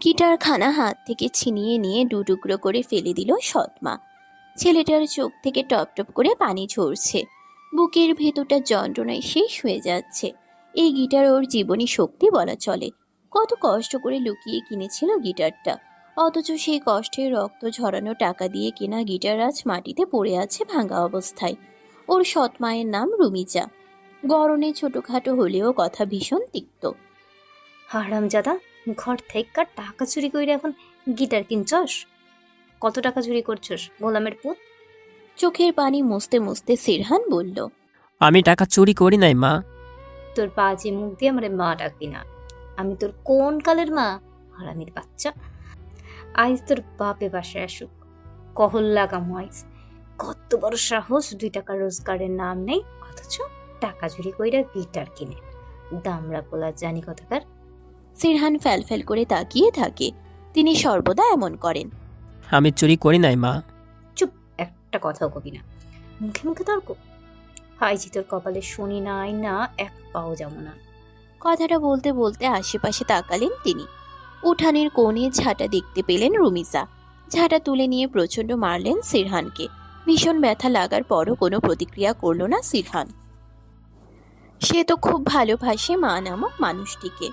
গিটারখানা হাত থেকে ছিনিয়ে নিয়ে দুটুকরো করে ফেলে দিল সৎমা। ছেলেটার চোখ থেকে টপ টপ করে পানি ঝরছে, বুকের ভেতরটা যন্ত্রণায় শেষ হয়ে যাচ্ছে। এই গিটার ওর জীবনী শক্তি বলা চলে। কত কষ্ট করে লুকিয়ে কিনেছিল গিটারটা, অথচ সেই কষ্টের রক্ত ঝরানো টাকা দিয়ে কেনা গিটার আজ মাটিতে পড়ে আছে ভাঙা অবস্থায়। ওর সৎ মায়ের নাম রুমিজা। গড়নে ছোটখাটো হলেও কথা ভীষণ তিক্ত। হারামজাদা, ঘর থেকে টাকা চুরি কইরা এখন গিটার কিনছস? কত টাকা চুরি করছস গোলামের পুত? চোখের পানি মুছতে মুছতে সিরহান বলল, আমি টাকা চুরি করি নাই মা। তোর বাজে মুখ দিয়ে আমারে মা ডাকবি না। আমি তোর কোন কালের মা? হারামির বাচ্চা, আইজ তোর বাপে বাসায় আসুক, কহল লাগাম আইজ। কত বড় সাহস, 2 টাকা রোজগারের নাম নেই, অথচ টাকা চুরি কইরা গিটার কিনে। দামড়া পোলা জানি কথাকার। সিরহান ফ্যাল করে তাকিয়ে থাকে। তিনি সর্বদা এমন করেন। আমি চুরি করি নাই মা। চুপ, একটা কথাও কবি না, মুখে মুখে তর্ক। হাইজি তোর কপালে শনি নাই না, এক পাও যাব না। কথাটা বলতে বলতে আশেপাশে তাকালেন তিনি। উঠানের কোণে ঝাঁটা দেখতে পেলেন রুমিজা। ঝাঁটা তুলে নিয়ে প্রচন্ড মারলেন সিরহানকে। ভীষণ ব্যথা লাগার পরও কোনো প্রতিক্রিয়া করল না সিরহান। সে তো খুব ভালোবাসে মা নামক মানুষটিকে।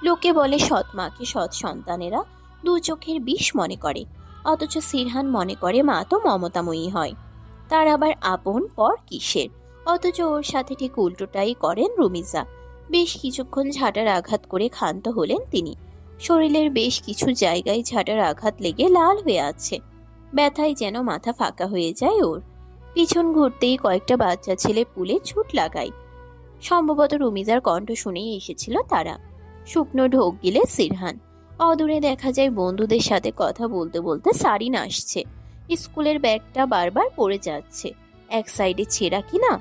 লোকে বলে সৎ মাকে সৎ সন্তানেরা দু চোখের বিষ মনে করে, অথচ সিরহান মনে করে মা তো মমতাময়ী হয়। তার আবার আপন পর কিসের? অথচ ওর সাথে ঠিক উল্টোটাই করেন রুমিজা। বেশ কিছুক্ষণ ঝাঁটার আঘাত করে ক্ষান্ত হলেন তিনি। শরীরের বেশ কিছু জায়গায় ঝাঁটার আঘাত লেগে লাল হয়ে আছে। ব্যথায় যেন মাথা ফাঁকা হয়ে যায় ওর। পিছন ঘুরতেই কয়েকটা বাচ্চা ছেলে পুলে ছুট লাগায়। সম্ভবত রুমিজার কণ্ঠ শুনেই এসেছিল তারা। শুকনো ঢোক গিলে সিরহান। অদূরে দেখা যায় বন্ধুদের সাথে কথা বলতে বলতে সারিন আসছে। স্কুলের ব্যাগটা বারবার পড়ে যাচ্ছে, এক সাইডে ছেঁড়া কিনা।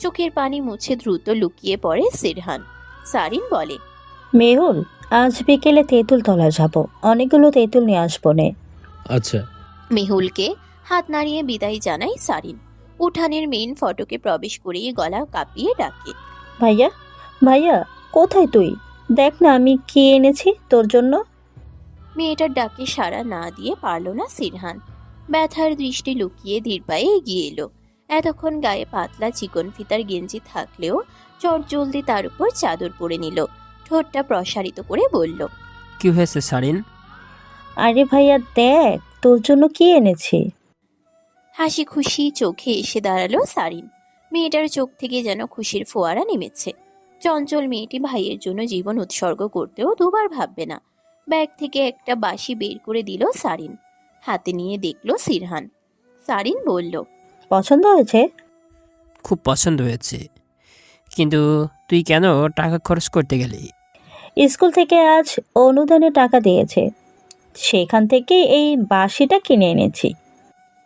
চোখের পানি মুছে দ্রুত লুকিয়ে পড়ে সিরহান। সারিন বলে, মেহুল, আজ বিকেলে তেঁতুল তলা যাব, অনেকগুলো তেঁতুল নিয়ে আসবো নে। আচ্ছা। মেহুলকে হাত নাড়িয়ে বিদায় জানায় সারিন। উঠানের মেইন ফটকে প্রবেশ করেই গলা কাঁপিয়ে ডাকে, ভাইয়া, ভাইয়া, কোথায় তুই? দেখ না আমি কি এনেছি তোর জন্য। মেয়েটার ডাকে সাড়া না দিয়ে পারল না সিরহান। ব্যথার দৃষ্টি লুকিয়ে ধীর পায়ে এগিয়ে এলো। এতক্ষণ গায়ে পাতলা চিকন ফিতার গেঞ্জি থাকলেও চটজলদি তার উপর চাদর পরে নিল। ঠোঁটটা প্রসারিত করে বলল, কি হয়েছে সারিন? আরে ভাইয়া দেখ তোর জন্য কি এনেছি। হাসি খুশি চোখে এসে দাঁড়ালো সারিন। মেয়েটার চোখ থেকে যেন খুশির ফোয়ারা নেমেছে। চঞ্চল মেয়েটি ভাইয়ের জন্য জীবন উৎসর্গ করতেও দুবার ভাববে না। ব্যাগ থেকে একটা বাঁশি বের করে দিল সারিন। হাতে নিয়ে দেখল সিরহান। সারিন বলল, পছন্দ হয়েছে? খুব পছন্দ হয়েছে, কিন্তু তুই কেন টাকা খরচ করতে গেলি? স্কুল থেকে আজ অনুদানে টাকা দিয়েছে, সেখান থেকে এই বাঁশিটা কিনে এনেছি।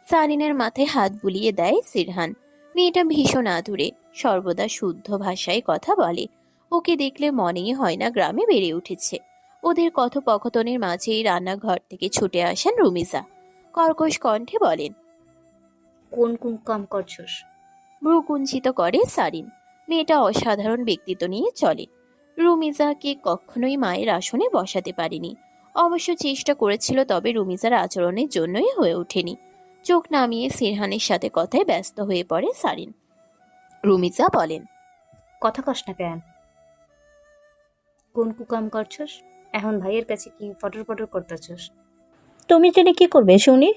সারিনের মাথায় হাত বুলিয়ে দেয় সিরহান। মেয়েটা ভীষণ আদুরে, সর্বদা শুদ্ধ ভাষায় কথা বলে। ওকে দেখলে মনেই হয় না গ্রামে বেড়ে উঠেছে। ওদের কথোপকথনের মাঝেই রান্নাঘর থেকে ছুটে আসেন রুমিজা। কর্কশ কণ্ঠে বলেন, কোন কোন কাম করছস? ভ্রু কুঞ্চিত করে সারিন। মেয়েটা অসাধারণ ব্যক্তিত্ব নিয়ে চলে। রুমিজাকে কখনোই মায়ের আসনে বসাতে পারেনি। অবশ্য চেষ্টা করেছিল, তবে রুমিজার আচরণের জন্যই হয়ে ওঠেনি। চোখ নামিয়ে সিরহানের সাথে কথায় ব্যস্ত হয়ে পড়ে সারিন। রুমিজা বলেন, কথা কস না কেন? কোন কুকাম করছস? এখন ভাইয়ের কাছে কি ফটর ফটর করতেছস? তুমি জেনে কি করবে শুনি?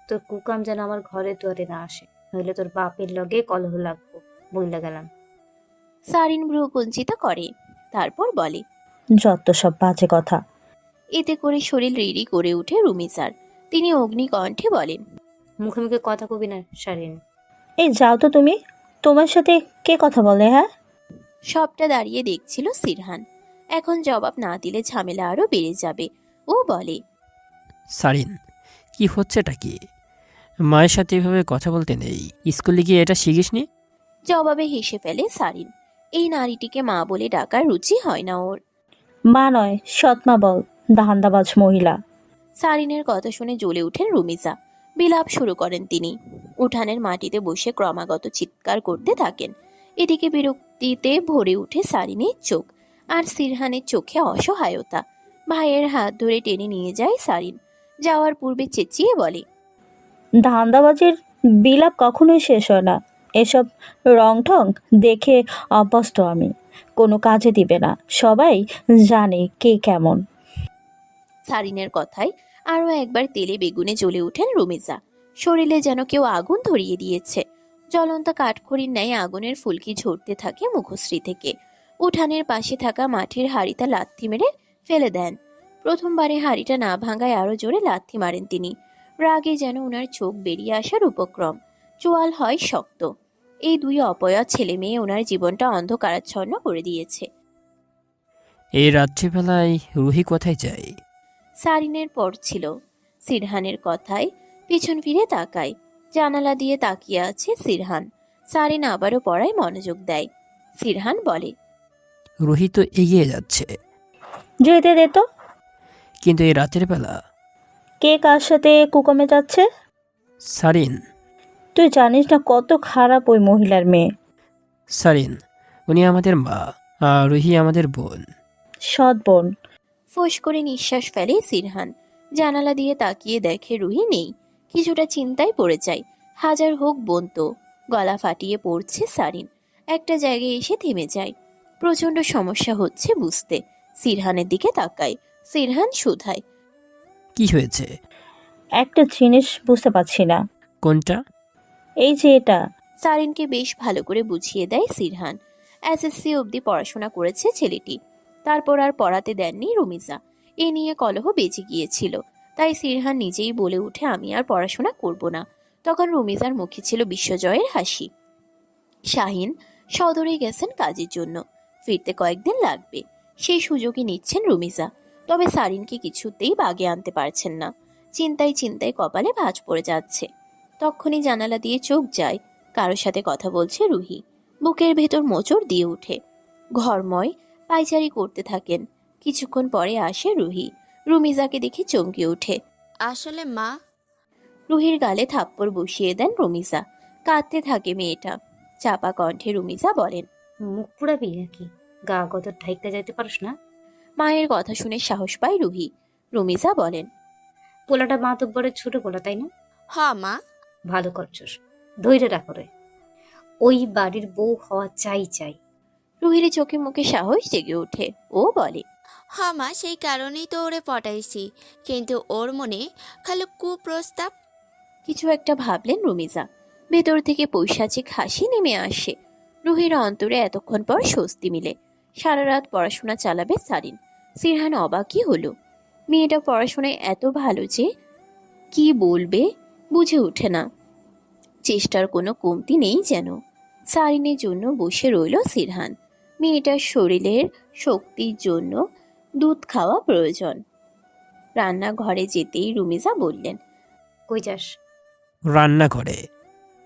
তোর কুকাম যেন আমার ঘরে দুয়ারে না আসে, নইলে তোর বাপের লগে কলহ লাগবো, বইলা গেলাম। সারিন ভ্রু কুঞ্চিত করে, তারপর বলে, যত সব বাজে কথা। এতে করে শরীর রিড়ি করে উঠে রুমিজার। তিনি অগ্নিকণ্ঠে বলেন, মুখে মুখে কথা কবি না শারিন। এই যাও তো তুমি, তোমার সাথে কে কথা বলে? হ্যাঁ, সবটা দাঁড়িয়ে দেখছিল সিরহান। এখন জবাব না দিলে ঝামেলা আরো বেড়ে যাবে। ও বলে, সারিন, কি হচ্ছেটা কি? মায়ের সাথে এভাবে কথা বলতে নেই। স্কুলে গিয়ে এটা শিখিসনি? জবাবে হেসে ফেলে সারিন। এই নারীটিকে মা বলে ডাকার রুচি হয় না ওর। মা নয় সৎমা বল, দাহান্দাবাজ মহিলা। সারিনের কথা শুনে জ্বলে ওঠেন রুমিজা। বিলাপ শুরু করেন তিনি। উঠানের মাটিতে বসে ক্রমাগত চিৎকার করতে থাকেন। এদিকে বিরক্ত দিতে ভরে উঠে সারিনের চোখ, আর সিরহানের চোখে অসহায়তা। ভাইয়ের হাত ধরে টেনে নিয়ে যায় সারিন। যাওয়ার পূর্বে চেঁচিয়ে বলে, ধান্দাবাজির বিলাপ কখনোই শেষ হয় না। এসব রং ঠং দেখে অভ্যস্ত আমি। কোনো কাজে দিবে না, সবাই জানে কে কেমন। সারিনের কথায় আরও একবার তেলে বেগুনে জ্বলে ওঠেন রুমিজা। শরীরে যেন কেউ আগুন ধরিয়ে দিয়েছে। জ্বলন্ত কাঠখড়ির ন্যায় আগুনের ফুলকি ঝরতে থাকে মুখশ্রী থেকে। উঠানের পাশে থাকা মাটির হাঁড়িটা লাথি মেরে ফেলে দেন। প্রথমবারে হাঁড়িটা না ভাঙায় আরো জোরে লাথি মারেন তিনি। রাগে যেন ওনার চোখ বেরিয়ে আসার উপক্রম। চোয়াল হয় শক্ত। এই দুই অপয়া ছেলে মেয়ে ওনার জীবনটা অন্ধকারাচ্ছন্ন করে দিয়েছে। এই রাত্রিবেলায় রুহি কোথায় যায়? সারিনের পর ছিল। সিরহানের কথায় পিছন ফিরে তাকায়। জানালা দিয়ে তাকিয়ে আছে সিরহান। সারিন আবারও পড়ায় মনোযোগ দেয়। সিরহান বলে, রুহি তো এগিয়ে যাচ্ছে, যেতে দে তো। কিন্তু এই রাতের বেলা। কে কার সাথে কুকমে যাচ্ছে? সারিন। তুই জানিস না কত খারাপ ওই মহিলার মেয়ে। সারিন, উনি আমাদের মা, আর রুহি আমাদের বোন। সৎ বোন। ফোঁস করে নিঃশ্বাস ফেলে সিরহান। জানালা দিয়ে তাকিয়ে দেখে রুহি নেই। কিছুটা চিন্তায় পড়ে যায়। হাজার হোক বোন তো। গলা ফাটিয়ে পড়ছে সারিন। একটা জায়গায় এসে থেমে যায়। প্রচন্ড সমস্যা হচ্ছে বুঝতে। সিরহানের দিকে তাকায়। সিরহান শুধায়, কি হয়েছে? একটা জিনিস বুঝতে পারছি না। কোনটা? এই যে এটা। সারিনকে বেশ ভালো করে বুঝিয়ে দেয় সিরহান। এসএসসি অবধি পড়াশোনা করেছে ছেলেটি। তারপর আর পড়াতে দেননি রুমিজা। এ নিয়ে কলহ বেঁচে গিয়েছিল। তাই সিরহান নিজেই বলে উঠে, আমি আর পড়াশোনা করব না। তখন রুমিজার মুখে ছিল বিশ্বজয়ের হাসি। শাহিন সদরে গেছেন কাজের জন্য। ফিরতে কয়েকদিন লাগবে। সেই সুযোগই নিচ্ছেন রুমিজা। তবে সারিনকে কিছুতেই বাগে আনতে পারছেন না। চিন্তায় চিন্তায় কপালে ভাঁজ পড়ে যাচ্ছে। তখনই জানালা দিয়ে চোখ যায়। কারোর সাথে কথা বলছে রুহি। বুকের ভেতর মোচড় দিয়ে উঠে। ঘরময় পায়চারি করতে থাকেন। কিছুক্ষণ পরে আসে রুহি। রুমিজাকে দেখে চমকে ওঠে। আসলে মা, রুহির গালে থাপ্পড় বসিয়ে দেন রুমিজা। কাঁদতে থাকে মেয়েটা। চাপা কণ্ঠে রুমিজা বলেন, মুখ পুড়াবি নাকি? গা গত ঢাইকা যাইতে পারস না? মায়ের কথা শুনে সাহস পায় রুহি। রুমিজা বলেন, পোলাটা মাতব্বরের ছোট পোলা, তাই না? হ মা। ভালো করছস, ধৈর্য রাখ রে। ওই বাড়ির বউ হওয়া চাই চাই। রুহির চোখে মুখে সাহস জেগে ওঠে। ও বলে, হ মা, সেই কারণেই তো ওরে পটাইছি, কিন্তু ওর মনে খালি কুপ্রস্তাব। কিছু একটা ভাবলেন রুমিজা। ভেতর থেকে পৈশাচিক হাসি নেমে আসে। রুহির অন্তরে এতক্ষণ পর স্বস্তি মিলে। সারা রাত পড়াশোনা চালাবে সারিন। সিরহান অবাকই হলো। মেয়েটা পড়াশোনায় এত ভালো যে কি বলবে বুঝে ওঠে না। চেষ্টার কোনো কমতি নেই যেন। সারিনের জন্য বসে রইল সিরহান। মেয়েটার শরীরের শক্তির জন্য দুধ খাওয়া প্রয়োজন। রান্নাঘরে যেতেই রুমিজা বললেন, কই যাস? রান্নাঘরে।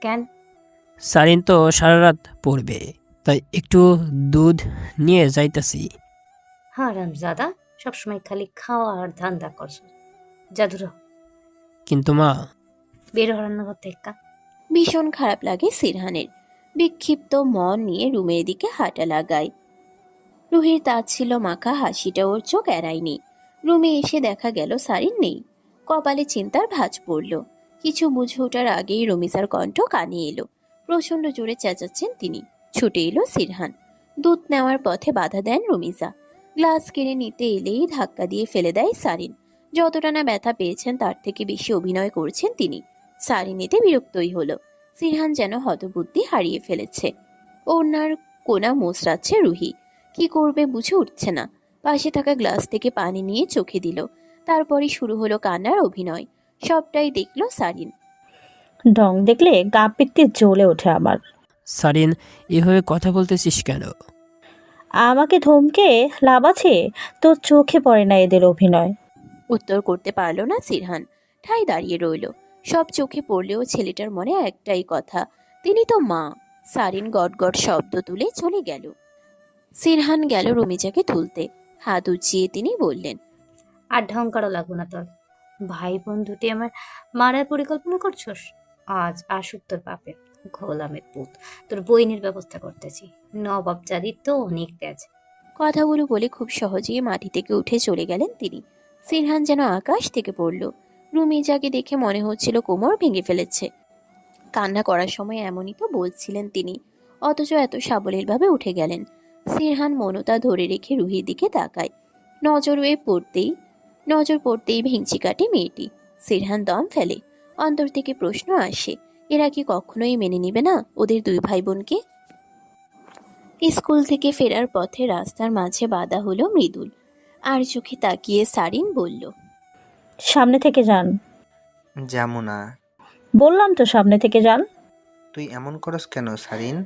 কেন? সারিন তো সারা রাত পড়বে, তাই একটু দুধ নিয়ে যাইতাছি। হারাম জাদা, সবসময় খালি খাওয়া আর ধান্দা করছ। জাদুর কিন্তু মা। বের হ রান্নাঘর থেকে। ভীষণ খারাপ লাগে সিরহানের। বিক্ষিপ্ত মন নিয়ে রুমের দিকে হাঁটা লাগায়। রুহির তাচ্ছিল্য মাখা হাসিটা ওর চোখ এড়ায়নি। রুমে এসে দেখা গেল সারিন নেই। কপালে চিন্তার ভাঁজ পড়ল। কিছু বুঝে ওঠার আগেই রমিজার কণ্ঠ কানে এলো। প্রচন্ড জোরে চেঁচাচ্ছেন তিনি। ছুটে এলো সিরহান। দুধ নেওয়ার পথে বাধা দেন রমিজা। গ্লাস কেড়ে নিতে এলেই ধাক্কা দিয়ে ফেলে দেয় সারিন। যতটা না ব্যথা পেয়েছেন তার থেকে বেশি অভিনয় করছেন তিনি। সারিন এতে বিরক্তই হলো। সিরহান যেন হতবুদ্ধি হারিয়ে ফেলেছে। ওনার কোনা মোচড়াচ্ছে রুহি। কি করবে বুঝে উঠছে না। পাশে থাকা গ্লাস থেকে পানি নিয়ে চোখে দিল। তারপরই শুরু হলো কান্নার অভিনয়। সবটাই দেখলো সারিন। ঢং দেখলে গা পিত্তি জ্বলে ওঠে আমার। সারিন, এভাবে কথা বলতেছিস কেন? আমাকে ধমকে লাভ আছে? তোর চোখে পড়ে না এদের অভিনয়? উত্তর করতে পারল না সিরহান। ঠাই দাঁড়িয়ে রইল। সব চোখে পড়লেও ছেলেটার মনে একটাই কথা, তিনি তো মা। সারিন গটগট শব্দ তুলে চলে গেল। সিরহান গেল রুমিজাকে তুলতে। হাত উঁচিয়ে তিনি বললেন, আর ঢং করা লাগবো না তোর। ভাই বোন দুটি আমার মারার পরিকল্পনা করছস? আজ আসুক তোর বাপে, ঘোলামের পুত, তোর বইনের ব্যবস্থা করতেছি। নবাব জাদির তো অনেক তেজ। কথাগুলো বলে খুব সহজেই মাটি থেকে উঠে চলে গেলেন তিনি। সিরহান যেন আকাশ থেকে পড়ল। রুমিজাকে দেখে মনে হচ্ছিল কোমর ভেঙে ফেলেছে। কান্না করার সময় এমনই তো বলছিলেন তিনি, অথচ এত সাবলীলভাবে উঠে গেলেন। সিরহান মনতা ধরে রেখে রুহির দিকে তাকায়। নজর পড়তেই ভেঙচি কাটে মেয়েটি। সিরহান দম ফেলে। অন্তর থেকে প্রশ্ন আসে, এরা কি কখনোই মেনে নিবে না ওদের দুই ভাই বোনকে? স্কুল থেকে ফেরার পথে রাস্তার মাঝে বাধা হলো মৃদুল। আর চোখে তাকিয়ে সারিন বলল, সামনে থেকে যান। যমুনা, বললাম তো সামনে থেকে যান। তুই এমন করস কেন সারিন?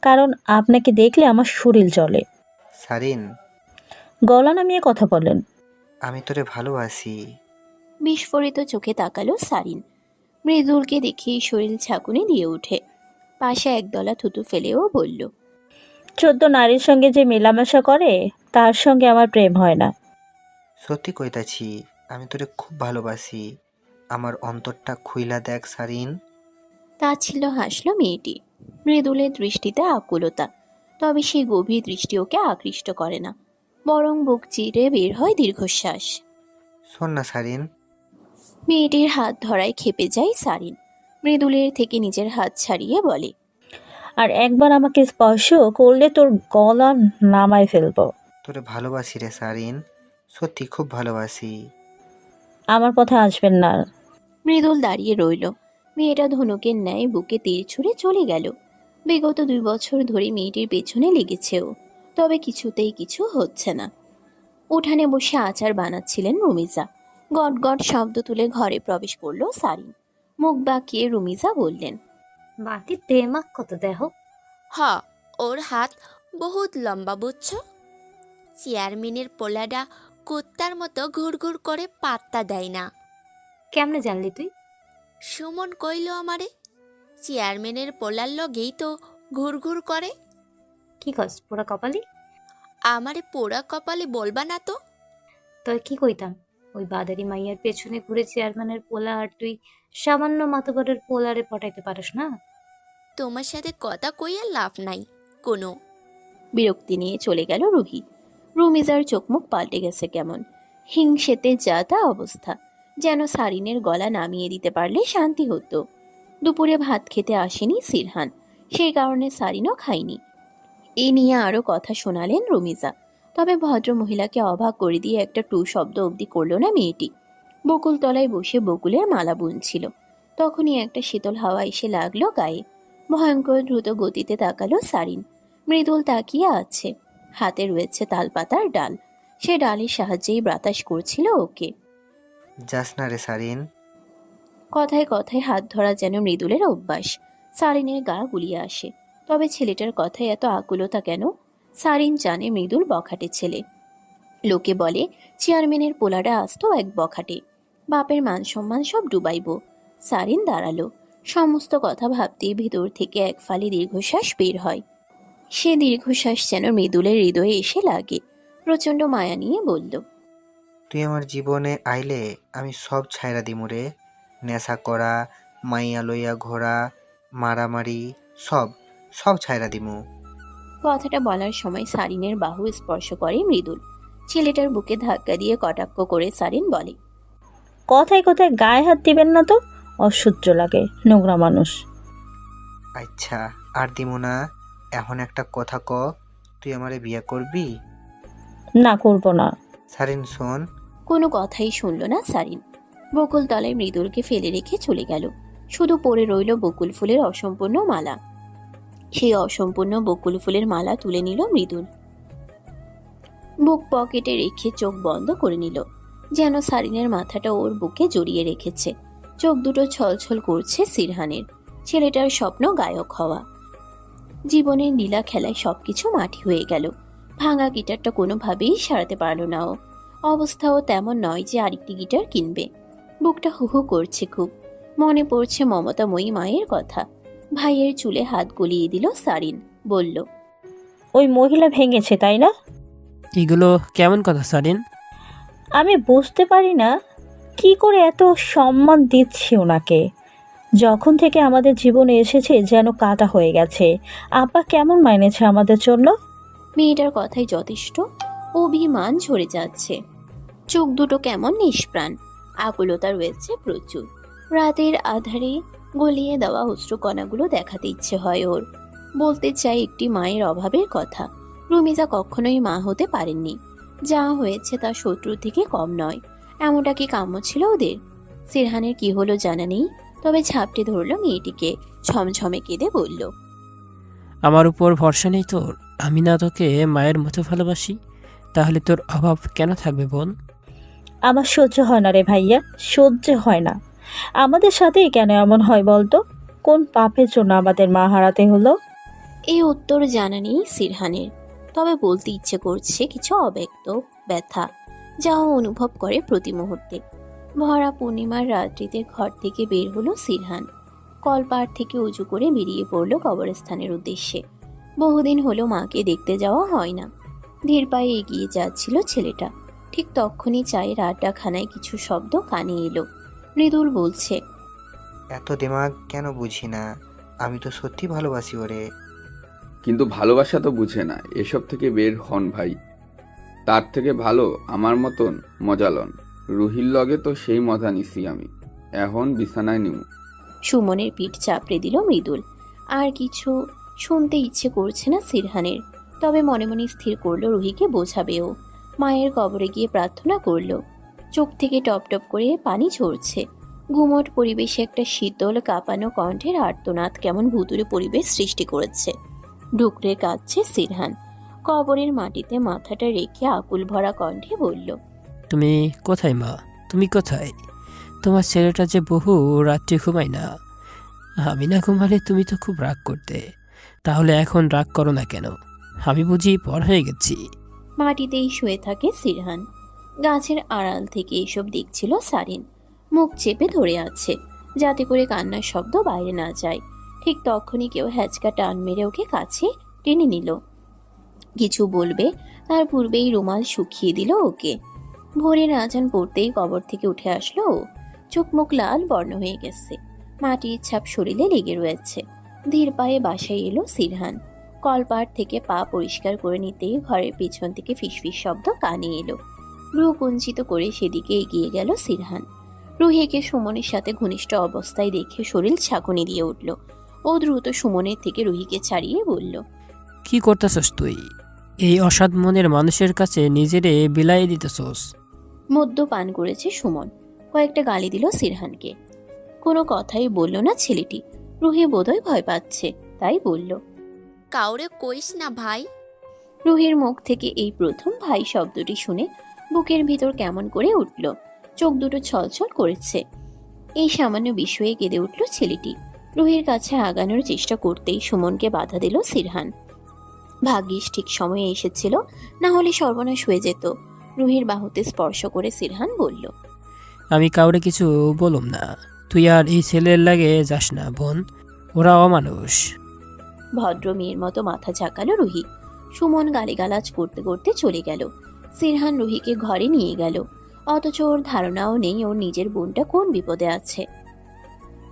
কারণ আপনাকে দেখলে আমার শরীর জ্বলে। সারিন, গলা নামিয়ে কথা বলেন। আমি তোরে ভালোবাসি। বিস্ফোরিত চোখে তাকালো সারিন। মৃদুলকে দেখেই শরীর ঝাঁকুনি দিয়ে ওঠে। পাশে একদলা থুতু ফেলেও বলল, 14 নারীর সঙ্গে যে মেলামেশা করে তার সঙ্গে আমার প্রেম হয় না। সত্যি কইতাছি, আমি তোরে খুব ভালোবাসি। আমার অন্তরটা খুইলা দেখ সারিন। তাচ্ছিল্য হাসলো মেয়েটি। মৃদুলের দৃষ্টিতে আকুলতা, তবে সেই গভীর দৃষ্টি ওকে আকৃষ্ট করে না, বরং বুক চিরে বের হয় দীর্ঘশ্বাস। শোন না সারিন। মেয়েটির হাত ধরায় ক্ষেপে যায় সারিন। মৃদুলের থেকে নিজের হাত ছাড়িয়ে বলে, আর একবার আমাকে স্পর্শ করলে তোর গলা নামায় ফেলবো। তোরে ভালোবাসি রে সারিন, সত্যি খুব ভালোবাসি। আমার পথে আসবেন না। মৃদুল দাঁড়িয়ে রইল। মেয়েটা ধনুকের ন্যায় বুকে তীর ছুঁড়ে চলে গেল। বিগত 2 বছর ধরে মেয়েটির পেছনে লেগেছেও, তবে কিছুতেই কিছু হচ্ছে না। উঠানে বসে আচার বানাচ্ছিলেন রুমিজা। গট গট শব্দ তুলে ঘরে প্রবেশ করলো সারিন। মুখ বাঁকিয়ে রুমিজা বললেন, বাটির দেমাক কত দেহ। হ, ওর হাত বহুত লম্বা বুঝছ। চেয়ারম্যানের পোলাডা কুত্তার মতো ঘুরঘুর করে পাত্তা দেয় না। কেমনে জানলি তুই? সুমন কইল আমারে, চেয়ারম্যানের পোলার লগেই তো ঘুরঘুর করে। কি কস পোড়া কপালি? আমারে পোড়া কপালে বলবা না তো। তই কি কইতাম, ওই বাদারি মাইয়ার পেছনে ঘুরে চেয়ারম্যানের পোলা, আর তুই সামান্য মাতবরের পোলারে পটাইতে পারিস না? তোমার সাথে কথা কইয়া লাভ নাই কোনো। বিরক্তি নিয়ে চলে গেল রুহি। রুমিজার চোখমুখ পাল্টে গেছে কেমন। হিংসেতে যা তা অবস্থা, যেন সারিনের গলা নামিয়ে দিতে পারলে শান্তি হতো। দুপুরে ভাত খেতে আসেনি সিরহান, সেই কারণে সারিনও খায়নি। এ নিয়ে আরও কথা শোনালেন রুমিজা, তবে ভদ্র মহিলাকে অবাক করে দিয়ে একটা টু শব্দ অবধি করল না মেয়েটি। বকুল তলায় বসে বকুলের মালা বুনছিল। তখনই একটা শীতল হাওয়া এসে লাগলো গায়ে। ভয়ঙ্কর দ্রুত গতিতে তাকালো সারিন। মৃদুল তাকিয়ে আছে, হাতে রয়েছে তালপাতার ডাল। সে ডালের সাহায্যেই বাতাস করছিল ওকে। যাস না রে সারিন। কথায় কথায় হাত ধরা যেন মৃদুলের অভ্যাস। সারিনের গা গুলিয়ে আসে, তবে ছেলেটার কথায় এত আকুলতা কেন? সারিন জানে মৃদুল বখাটে ছেলে। লোকে বলে চেয়ারম্যানের পোলাটা আসতো এক বখাটে, বাপের মান সম্মান সব ডুবাইব। সারিন দাঁড়ালো। সমস্ত কথা ভাবতেই ভেতর থেকে এক ফালি দীর্ঘশ্বাস বের হয়। সে দীর্ঘশ্বাস যেন মৃদুলের হৃদয়ে এসে লাগে। প্রচণ্ড মায়া নিয়ে বলল, তুই আমার জীবনে আইলে আমি সব ছাইরা দিমু রে। নেশা করা, মাইয়া লইয়া ঘোরা, মারামারি, সব সব ছাইরা দিমু। কথাটা বলার সময় সারিনের বাহু স্পর্শ করে মৃদুল। ছেলেটার বুকে ধাক্কা দিয়ে কটাক্ষ করে সারিন বলে, কথায় কথায় গায়ে হাত দিবেন না তো, অসহ্য লাগে, নোংরা মানুষ। আচ্ছা আর দিমু না। এখন একটা কথা ক, তুই আমারে বিয়ে করবি? না, করব না। সারিন শোন। কোনো কথাই শুনল না সারিন। বকুল তলায় মৃদুলকে ফেলে রেখে চলে গেল। শুধু পড়ে রইল বকুল ফুলের অসম্পূর্ণ মালা। সেই অসম্পূর্ণ বকুল ফুলের মালা তুলে নিল মৃদুল। বুক পকেটে রেখে চোখ বন্ধ করে নিল, যেন সারিনের মাথাটা ওর বুকে জড়িয়ে রেখেছে। চোখ দুটো ছলছল করছে সিরহানের। ছেলেটার স্বপ্ন গায়ক হওয়া। জীবনের লীলা খেলায় সবকিছু মাটি হয়ে গেল। ভাঙা গিটারটা কোনোভাবেই সারাতে পারল না ও। অবস্থাও তেমন নয় যে আরেকটি গিটার কিনবে। বুকটা হুহু করছে খুব। মনে পড়ছে মমতাময়ী মায়ের কথা। ভাইয়ের চুলে হাত গলিয়ে দিল সারিন, বলল, ওই মহিলা ভেঙেছে, তাই না? এগুলো কেমন কথা সারিন? আমি বুঝতে পারি না কি করে এত সম্মান দিচ্ছি ওনাকে। যখন থেকে আমাদের জীবনে এসেছে যেন কাটা হয়ে গেছে। আপা কেমন মাইনেছে আমাদের জন্য? মেয়েটার কথাই যথেষ্ট অভিমান ঝরে যাচ্ছে। চোখ দুটো কেমন নিষ্প্রাণ, আকুলতা রয়েছে প্রচুর। রাতের আধারে গলিয়ে দেওয়া অশ্রুকণাগুলো দেখাতে ইচ্ছে হয় ওর। বলতে চাই একটি মায়ের অভাবের কথা। রুমিজা কখনোই মা হতে পারেননি। যা হয়েছে তা শত্রু থেকে কম নয়। এমনটা কি কাম্য ছিল ওদের? সিরহানের কি হলো জানা নেই, তবে ঝাপটে ধরল মেয়েটিকে, ছমছমে কেঁদে বলল, আমার উপর ভরসা নেই তোর? আমি না তোকে মায়ের মতো ভালোবাসি? তাহলে তোর অভাব কেন থাকবে বোন? আমার সহ্য হয় না রে ভাইয়া, সহ্য হয় না। আমাদের সাথেই কেন এমন হয় বলতো? কোন পাপের জন্য আমাদের মা হারাতে হলো? এই উত্তর জানা নেই সিরহানের, তবে বলতে ইচ্ছে করছে কিছু অব্যক্ত ব্যথা, যা ও অনুভব করে প্রতি মুহূর্তে। ভরা পূর্ণিমার রাত্রিতে ঘর থেকে বের হলো সিরহান। কলপাড় থেকে উঁচু করে বেরিয়ে পড়ল কবরস্থানের উদ্দেশ্যে। বহুদিন হলো মাকে দেখতে যাওয়া হয় না। ধীর পায়ে এগিয়ে যাচ্ছিল ছেলেটা। ঠিক তখনই চায়ের আড্ডাখানায় কিছু শব্দ কানে এলো। মৃদুল বলছে, এত দিমাগ কেন বুঝি না, আমি তো সত্যি ভালোবাসি ওরে। কিন্তু ভালোবাসা তো বুঝে না, এসব থেকে বের হন ভাই। তার থেকে ভালো আমার মতন মজা লন। রুহির লগে তো সেই মজা নিছি আমি, এখন বিছানায় নিউ। সুমনের পিঠ চাপড়ে দিল মৃদুল। আর কিছু শুনতে ইচ্ছে করছে না সিরহানের, তবে মনে মনে স্থির করলো রুহিকে বোঝাবেও। মায়ের কবরে গিয়ে প্রার্থনা করলো। চোখ থেকে টপ টপ করে পানি ঝরছে। ঘুমট পরিবেশে একটা শীতল কাঁপানো কণ্ঠের আর্তনাদ কেমন ভুতুরে পরিবেশ সৃষ্টি করেছে। ঢুকরে কাঁদছে সিরহান। কবরের মাটিতে মাথাটা রেখে আকুল ভরা কণ্ঠে বলল, তুমি কোথায় মা? তুমি কোথায়? তোমার ছেলেটা যে বহু রাত্রি ঘুমায় না। আমি না ঘুমালে তুমি তো খুব রাগ করতে। তাহলে এখন রাগ করো না কেন? আমি বুঝি পর হয়ে গেছি? মাটিতেই শুয়ে থাকে সিরহান। গাছের আড়াল থেকে এসব দেখছিল সারিন। মুখ চেপে ধরে আছে যাতে করে কান্নার শব্দ বাইরে না যায়। ঠিক তখনই কেউ হ্যাচকা টান মেরে ওকে কাছে টেনে নিল। কিছু বলবে তার পূর্বেই রুমাল শুকিয়ে দিল ওকে। ভোরের আজান পড়তেই কবর থেকে উঠে আসলো ও। চোখ মুখ লাল বর্ণ হয়ে গেছে। মাটির ছাপ শরীরে লেগে রয়েছে। ধীর পায়ে বাসায় এলো সিরহান। কলপাড় থেকে পা পরিষ্কার করে নিতেই ঘরের পেছন থেকে ফিসফিস শব্দ কানে এলো। ভ্রু কুঞ্চিত করে সেদিকে এগিয়ে গেল সিরহান। রুহিকে সুমনের সাথে ঘনিষ্ঠ অবস্থায় দেখে শরীর ছাঁকুনি দিয়ে উঠল। ও দ্রুত সুমনের থেকে রুহিকে ছাড়িয়ে বলল, কি করতেছস তুই? এই অসাধ মনের মানুষের কাছে নিজেরে বিলাই দিতেছস? মদ্য পান করেছে সুমন। কয়েকটা গালি দিল সিরহানকে। কোনো কথাই বলল না ছেলেটি। রুহি বোধহয় ভয় পাচ্ছে, তাই বলল, কাউরে কইস না ভাই। রুহির মুখ থেকে এই প্রথম ভাই শব্দটি শুনে বুকের ভিতর কেমন করে উঠল। চোখ দুটো ছলছল করেছে। এই সামান্য বিষয়ে কেঁদে উঠল ছেলেটি। রুহির কাছে আগানোর চেষ্টা করতেই সুমনকে বাধা দিল সিরহান। ভাগ্যিস ঠিক সময়ে এসেছিল, না হলে সর্বনাশ হয়ে যেত। রুহির বাহুতে স্পর্শ করে সিরহান বলল, আমি কাউরে কিছু বলুম না। তুই আর এই ছেলের লাগে যাস না বোন, ওরা অমানুষ। ভদ্র মেয়ের মতো মাথা ঝাঁকালো রুহি। সুমন গালিগালাজ করতে করতে চলে গেল। সিরহান রুহিকে ঘরে নিয়ে গেল, অথচ ওর ধারণাও নেই ওর নিজের বোনটা কোন বিপদে আছে।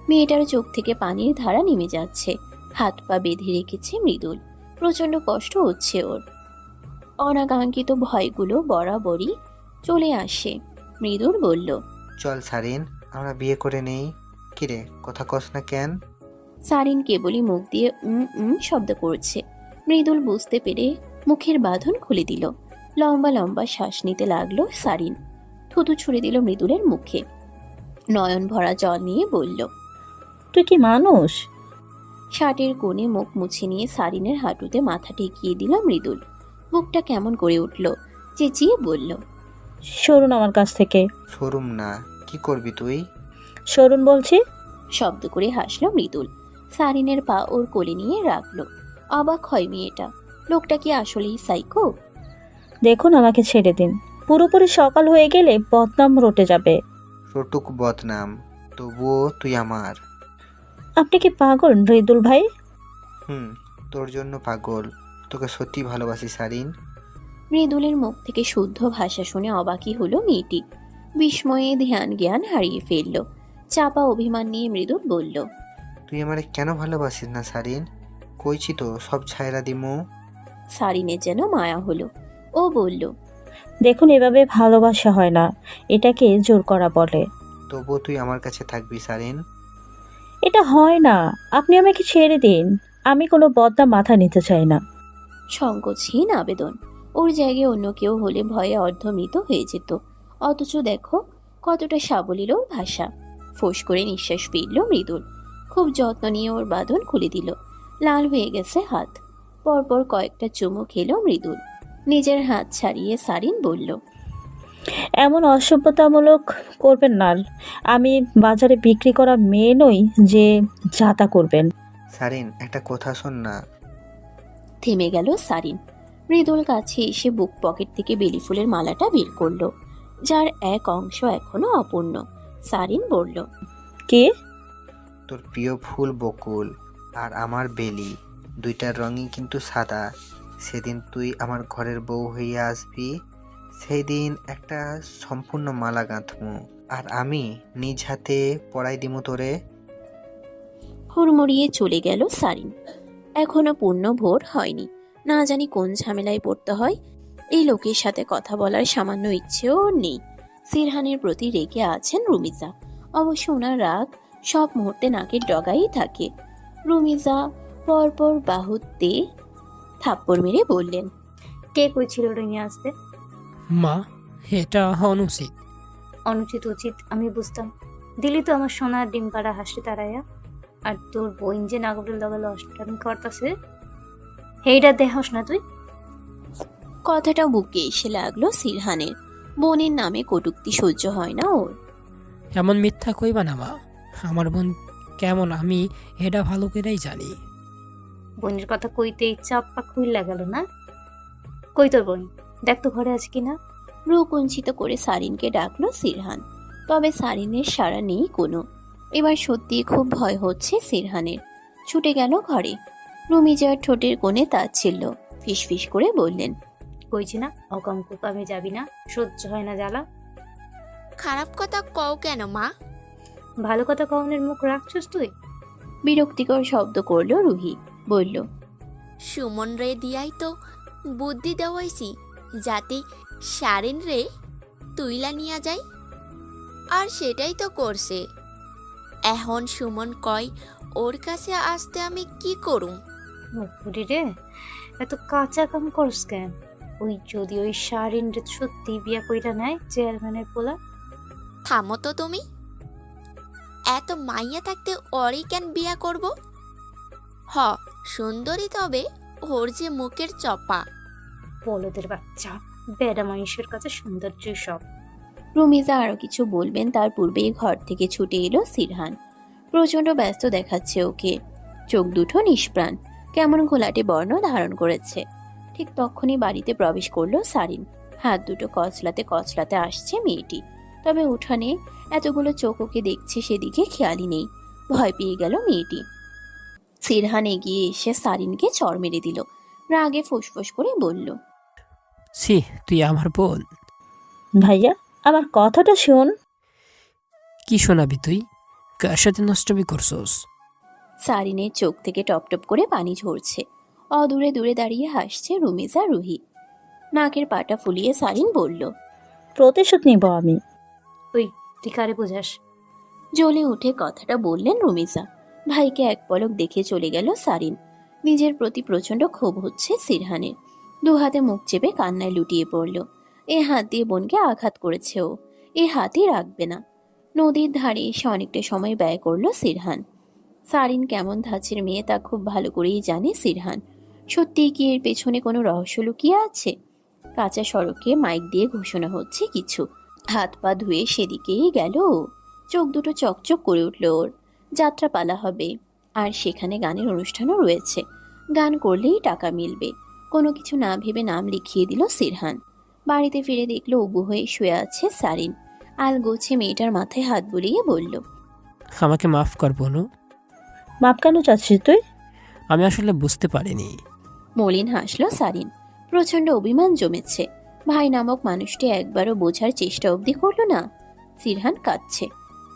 মেয়েটার চোখ থেকে পানির ধারা নেমে যাচ্ছে। হাত পা বেঁধে রেখেছে মৃদুল। প্রচন্ড কষ্ট হচ্ছে ওর। অনাকাঙ্ক্ষিত ভয়গুলো বরাবরই চলে আসে। মৃদুল বলল, চল সারিন, আমরা বিয়ে করে নেই। কিরে, কথা কস না কেন? সারিন কেবলই মুখ দিয়ে শব্দ করছে। মৃদুল বুঝতে পেরে মুখের বাঁধন খুলে দিল। লম্বা লম্বা শ্বাস নিতে লাগলো সারিন। থুতু ছুঁড়ে দিল মৃদুলের মুখে। নয়ন ভরা জল নিয়ে বলল, তুই কি মানুষ? শার্টের কোণে মুখ মুছে নিয়ে সারিনের হাঁটুতে মাথা ঠেকিয়ে দিল মৃদুল। বুকটা কেমন করে উঠল। চেঁচিয়ে বলল, সরুন আমার কাছ থেকে। শোরুম না, কি করবি তুই? সরুন বলছি। শব্দ করে হাসলো মৃদুল। সারিনের পা ওর কোলে নিয়ে রাখলো। অবাক হয় মেয়েটা। লোকটা কি আসলেই সাইকো? দেখুন, আমাকে ছেড়ে দিন। পুরোপুরি সকাল হয়ে গেলে বদনাম রটে যাবে। রটুক বদনাম, তবুও তুই আমার। আপনি কি পাগল মৃদুল ভাই? তোর জন্য পাগল। তোকে সত্যি ভালোবাসি সারিন। মৃদুলের মুখ থেকে শুদ্ধ ভাষা শুনে অবাকই হলো মেয়েটি। বিস্ময়ে ধ্যান জ্ঞান হারিয়ে ফেলল। চাপা অভিমান নিয়ে মৃদুল বলল, তুই আমারে কেন ভালোবাসিস না সারিন? কইছি তো সব ছাইরা দিমু। সারিনের যেন মায়া হলো। ও বলল, দেখুন, এভাবে ভালোবাসা হয় না, এটাকে জোর করা বলে। তবুও তুই আমার কাছে থাকবি সারিন। এটা হয় না, আপনি আমাকে ছেড়ে দিন। আমি কোনো বদনা মাথা নিতে চাই না। সংকোচহীন আবেদন। ওর জায়গায় অন্য কেউ হলে ভয়ে অর্ধমৃত হয়ে যেত। অথচ দেখো কতটা সাবলীল ওর ভাষা। ফোঁস করে নিঃশ্বাস ফেলল মৃদুল। খুব যত্ন নিয়ে ওর বাঁধন খুলে দিল। লাল হয়ে গেছে হাত। পরপর কয়েকটা চুমু খেলো মৃদুল। নিজের হাত ছাড়িয়ে সারিন বলল, এমন অসভ্যতামূলক করবেন না। আমি বাজারে বিক্রি করা মেয়ে নই যে যাতা করবেন। সারিন, একটা কথা শোন না। থেমে গেল সারিন। মৃদুল কাছে এসে বুক পকেট থেকে বেলি ফুলের মালাটা বের করলো, যার এক অংশ এখনো অপূর্ণ। সারিন বলল, কে? তোর প্রিয় ফুল বকুল আর আমার বেলি, দুইটার রঙই কিন্তু সাদা। সেদিন তুই আমার ঘরের বউ হইয়া আসবি, সেই দিন একটা সম্পূর্ণ মালা গাঁথমু, আর আমি নিজ হাতে পরাই দিমু তোরে। হুড়মুড়িয়ে চলে গেল সারিন। এখনো পূর্ণ ভোর হয়নি। না জানি কোন ঝামেলায় পড়তে হয়। এই লোকের সাথে কথা বলার সামান্য ইচ্ছেও ওর নেই। সিরহানের প্রতি রেগে আছেন রুমিজা। অবশ্য ওনার রাগ সব মুহূর্তে নাকের ডগাই থাকে। রুমিজা পরপর বাহুতে থাপ্পড় মেরে বললেন, কে কইছিল ওটা নিয়ে আসতে? মা, এটা অনুচিত। অনুচিত উচিত আমি বুঝতাম। দিলি তো আমার সোনার ডিম পাড়া হাসি তারাইয়া। আর তোর বোন যে নাগরের লগে অষ্টমী করতেছে, সেইটা দেহস না তুই? কথাটা বুকে এসে লাগলো সিরহানের। বোনের নামে কটূক্তি সহ্য হয় না ওর। এমন মিথ্যা কইবা না মা। আমার বোন কেমন আমি এটা ভালো করেই জানি। বোনের কথা কইতে চাপ্পা খুইলা গেল না? কই তোর বোন? দেখ তো ঘরে আছে কিনা। ভ্রু কুঞ্চিত করে সারিনকে ডাকলো সিরহান। তবে সারিনের সাড়া নেই কোনো। এবার সত্যি খুব ভয় হচ্ছে সিরহানের। ছুটে গেল ঘরে। রুমিজার ঠোঁটের কোণে তাচ্ছিল্য। ফিসফিস করে বললেন, কইছি না অকাম কুকামে যাবি না, সহ্য হয় না জ্বালা। খারাপ কথা কও কেন মা? ভালো কথা কওনের মুখ রাখছস তুই? বিরক্তিকর শব্দ করলো রুহি। বলল, সুমন রে দিয়াই তো বুদ্ধি দেওয়াইছি, যাতে সারেন রে তুইলা নিয়া যায়, আর সেটাই তো করছে। এখন সুমন কয় ওর কাছে আসতে আমি কি করুম? মুখপুরি রে, এত কাঁচা কাম করস কেন? ওই যদি ওই শারিন রে সত্যি বিয়া কইরা নেয় চেয়ারম্যানের পোলা। থামো তো তুমি। এত মাইয়া থাকতে ওরই কেন বিয়া করব? হ, সুন্দরী, তবে ওর যে মুখের চপা। বলদের বাচ্চা, বেড়া মানুষের কাছে সৌন্দর্য সব। রুমিজা আরো কিছু বলবেন তার পূর্বেই ঘর থেকে ছুটে এলো সিরহান। প্রচন্ড ব্যস্ত দেখাচ্ছে ওকে। চোখ দুটো নিষ্প্রাণ, কেমন ঘোলাটে বর্ণ ধারণ করেছে। ঠিক তখনই বাড়িতে প্রবেশ করলো সারিন। হাত দুটো কচলাতে কচলাতে আসছে মেয়েটি। তবে উঠানে এতগুলো চোখ ওকে দেখছে সেদিকে খেয়ালই নেই। ভয় পেয়ে গেল মেয়েটি। সিরহান এগিয়ে এসে সারিনকে চড় মেরে দিল। রাগে ফুসফুস করে বলল, ছি, তুই আমার বোন। ভাইয়া, আমার কথাটা শোন। কি শোনাবি তুই? কার সাথে নষ্টমি করছস? সারিনের চোখ থেকে টপটপ করে পানি ঝরছে। অদূরে দূরে দাঁড়িয়ে হাসছে রুমিজা রুহি। নাকের পাটা ফুলিয়ে সারিন বলল, প্রতিশোধ নিব আমি। তুই তুই কারে বোঝাস? জ্বলে উঠে কথাটা বললেন রুমিজা। ভাইকে এক পলক দেখে চলে গেল সারিন। নিজের প্রতি প্রচন্ড ক্ষোভ হচ্ছে সিরহানের। দু হাতে মুখ চেপে কান্নায় লুটিয়ে পড়ল। এ হাত দিয়ে বোনকে আঘাত করেছে ও। এ হাতই রাখবে না। নদীর ধারে এসে অনেকটা সময় ব্যয় করলো সিরহান। সারিন কেমন ধাঁচের মেয়ে তা খুব ভালো করেই জানে সিরহান। সত্যিই কি এর পেছনে কোনো রহস্য লুকিয়ে আছে? কাঁচা সড়কে মাইক দিয়ে ঘোষণা হচ্ছে কিছু। হাত পা ধুয়ে সেদিকেই গেল ও। চোখ দুটো চকচক করে উঠল ওর। যাত্রা পালা হবে, আর সেখানে গানের অনুষ্ঠানও রয়েছে। গান করলেই টাকা মিলবে। কোনো কিছু না ভেবে নাম লিখিয়ে দিল সিরহান। বাড়িতে ফিরে দেখলো উবু হয়ে শুয়ে আছে সারিন। আলগোছে মেয়েটার মাথায় হাত বুলিয়ে বলল, আমাকে মাফ কর বোনু। মাপ কেন চাচ্ছিস তুই? আমি আসলে বুঝতে পারিনি। মলিন হাসলো সারিন। প্রচন্ড অভিমান জমেছে। ভাই নামক মানুষটি একবারও বোঝার চেষ্টা অবধি করলো না। সিরহান কাঁদছে।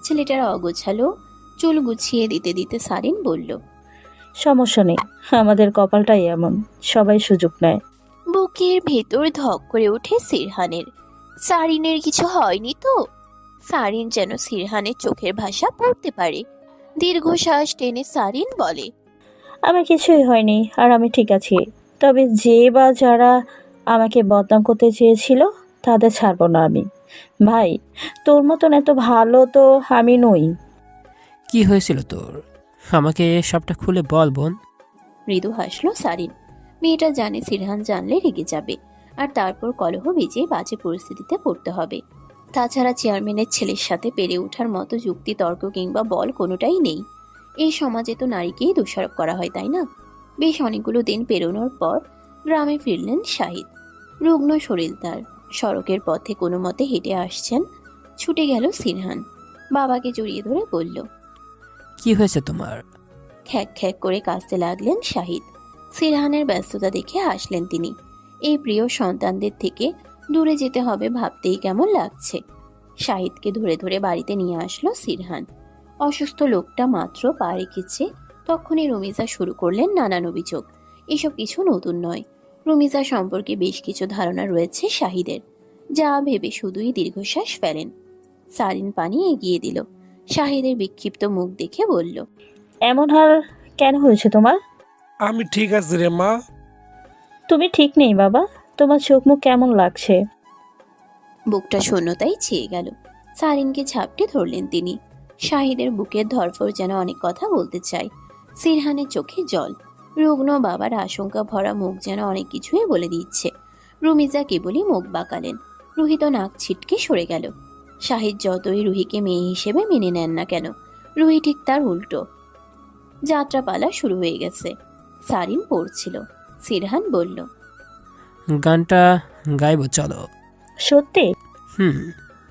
ছেলেটার অগোছালো চুল গুছিয়ে দিতে দিতে সারিন বলল, সমস্যা নেই, আমাদের কপালটাই এমন, সবাই সুযোগ নেয়। বুকের ভেতর ধক করে ওঠে সিরহানের। সারিনের কিছু হয়নি তো? সারিন যেন সিরহানের চোখের ভাষা পড়তে পারে। দীর্ঘশ্বাস টেনে সারিন বলে, আমার কিছুই হয়নি, আর আমি ঠিক আছি। তবে যে বা যারা আমাকে বদনাম করতে চেয়েছিল তাদের ছাড়বো না আমি। ভাই, তোর মতন এত ভালো তো আমি নই। কি হয়েছিল তোর? আমাকে সবটা খুলে বল বোন। মৃদু হাসলো সারিন। মেয়েটা জানে সিরহান জানলে রেগে যাবে, আর তারপর কলহ বেজে বাজে পরিস্থিতিতে পড়তে হবে। তাছাড়া চেয়ারম্যানের ছেলের সাথে পেরে ওঠার মতো যুক্তি তর্ক কিংবা বল কোনোটাই নেই। এই সমাজে তো নারীকেই দোষারোপ করা হয়, তাই না? বেশ অনেকগুলো দিন পেরোনোর পর গ্রামে ফিরলেন শাহিদ। রুগ্ন শরীর তার। সড়কের পথে কোনো মতে হেঁটে আসছেন। ছুটে গেল সিরহান। বাবাকে জড়িয়ে ধরে বলল, কি হয়েছে তোমার? খ্যাক খ্যাক করে কাঁদতে লাগলেন শাহিদ। সিরহানের ব্যস্ততা দেখে হাসলেন তিনি। এই প্রিয় সন্তানদের থেকে দূরে যেতে হবে ভাবতেই কেমন লাগছে। শাহিদকে ধরে ধরে বাড়িতে নিয়ে আসলো সিরহান। অসুস্থ লোকটা মাত্র পা রেখেছে, তখনই রুমিজা শুরু করলেন নানান অভিযোগ। এসব কিছু নতুন নয়। রুমিজা সম্পর্কে বেশ কিছু ধারণা রয়েছে শাহিদের, যা ভেবে শুধুই দীর্ঘশ্বাস ফেলেন। সারিন পানি এগিয়ে দিল। শাহিদের বিক্ষিপ্ত মুখ দেখে বলল, এমন হাল কেন হয়েছে তোমার? আমি ঠিক আছি রে মা। তুমি ঠিক নেই বাবা, তোমার চোখ মুখ কেমন লাগছে? বুকটা শূন্যতায় ছেয়ে গেল। সারিনকে ঝাপটে ধরলেন তিনি। শাহিদের বুকের ধরফর যেন অনেক কথা বলতে চায়। সিরহানের চোখে জল। রুগ্ন বাবার আশঙ্কা ভরা মুখ যেন অনেক কিছুই বলে দিচ্ছে। রুমিজা কেবলই মুখ বাঁকালেন। রুহি তো নাক ছিটকে সরে গেল। শাহিদ যতই রুহিকে মেয়ে হিসেবে মেনে নেন না কেন, রুহি ঠিক তার উল্টো। যাত্রাপালা শুরু হয়ে গেছে। সারিন পড়ছিল। সিরহান বলল, গানটা গাইব চলো। সত্যি? হুম।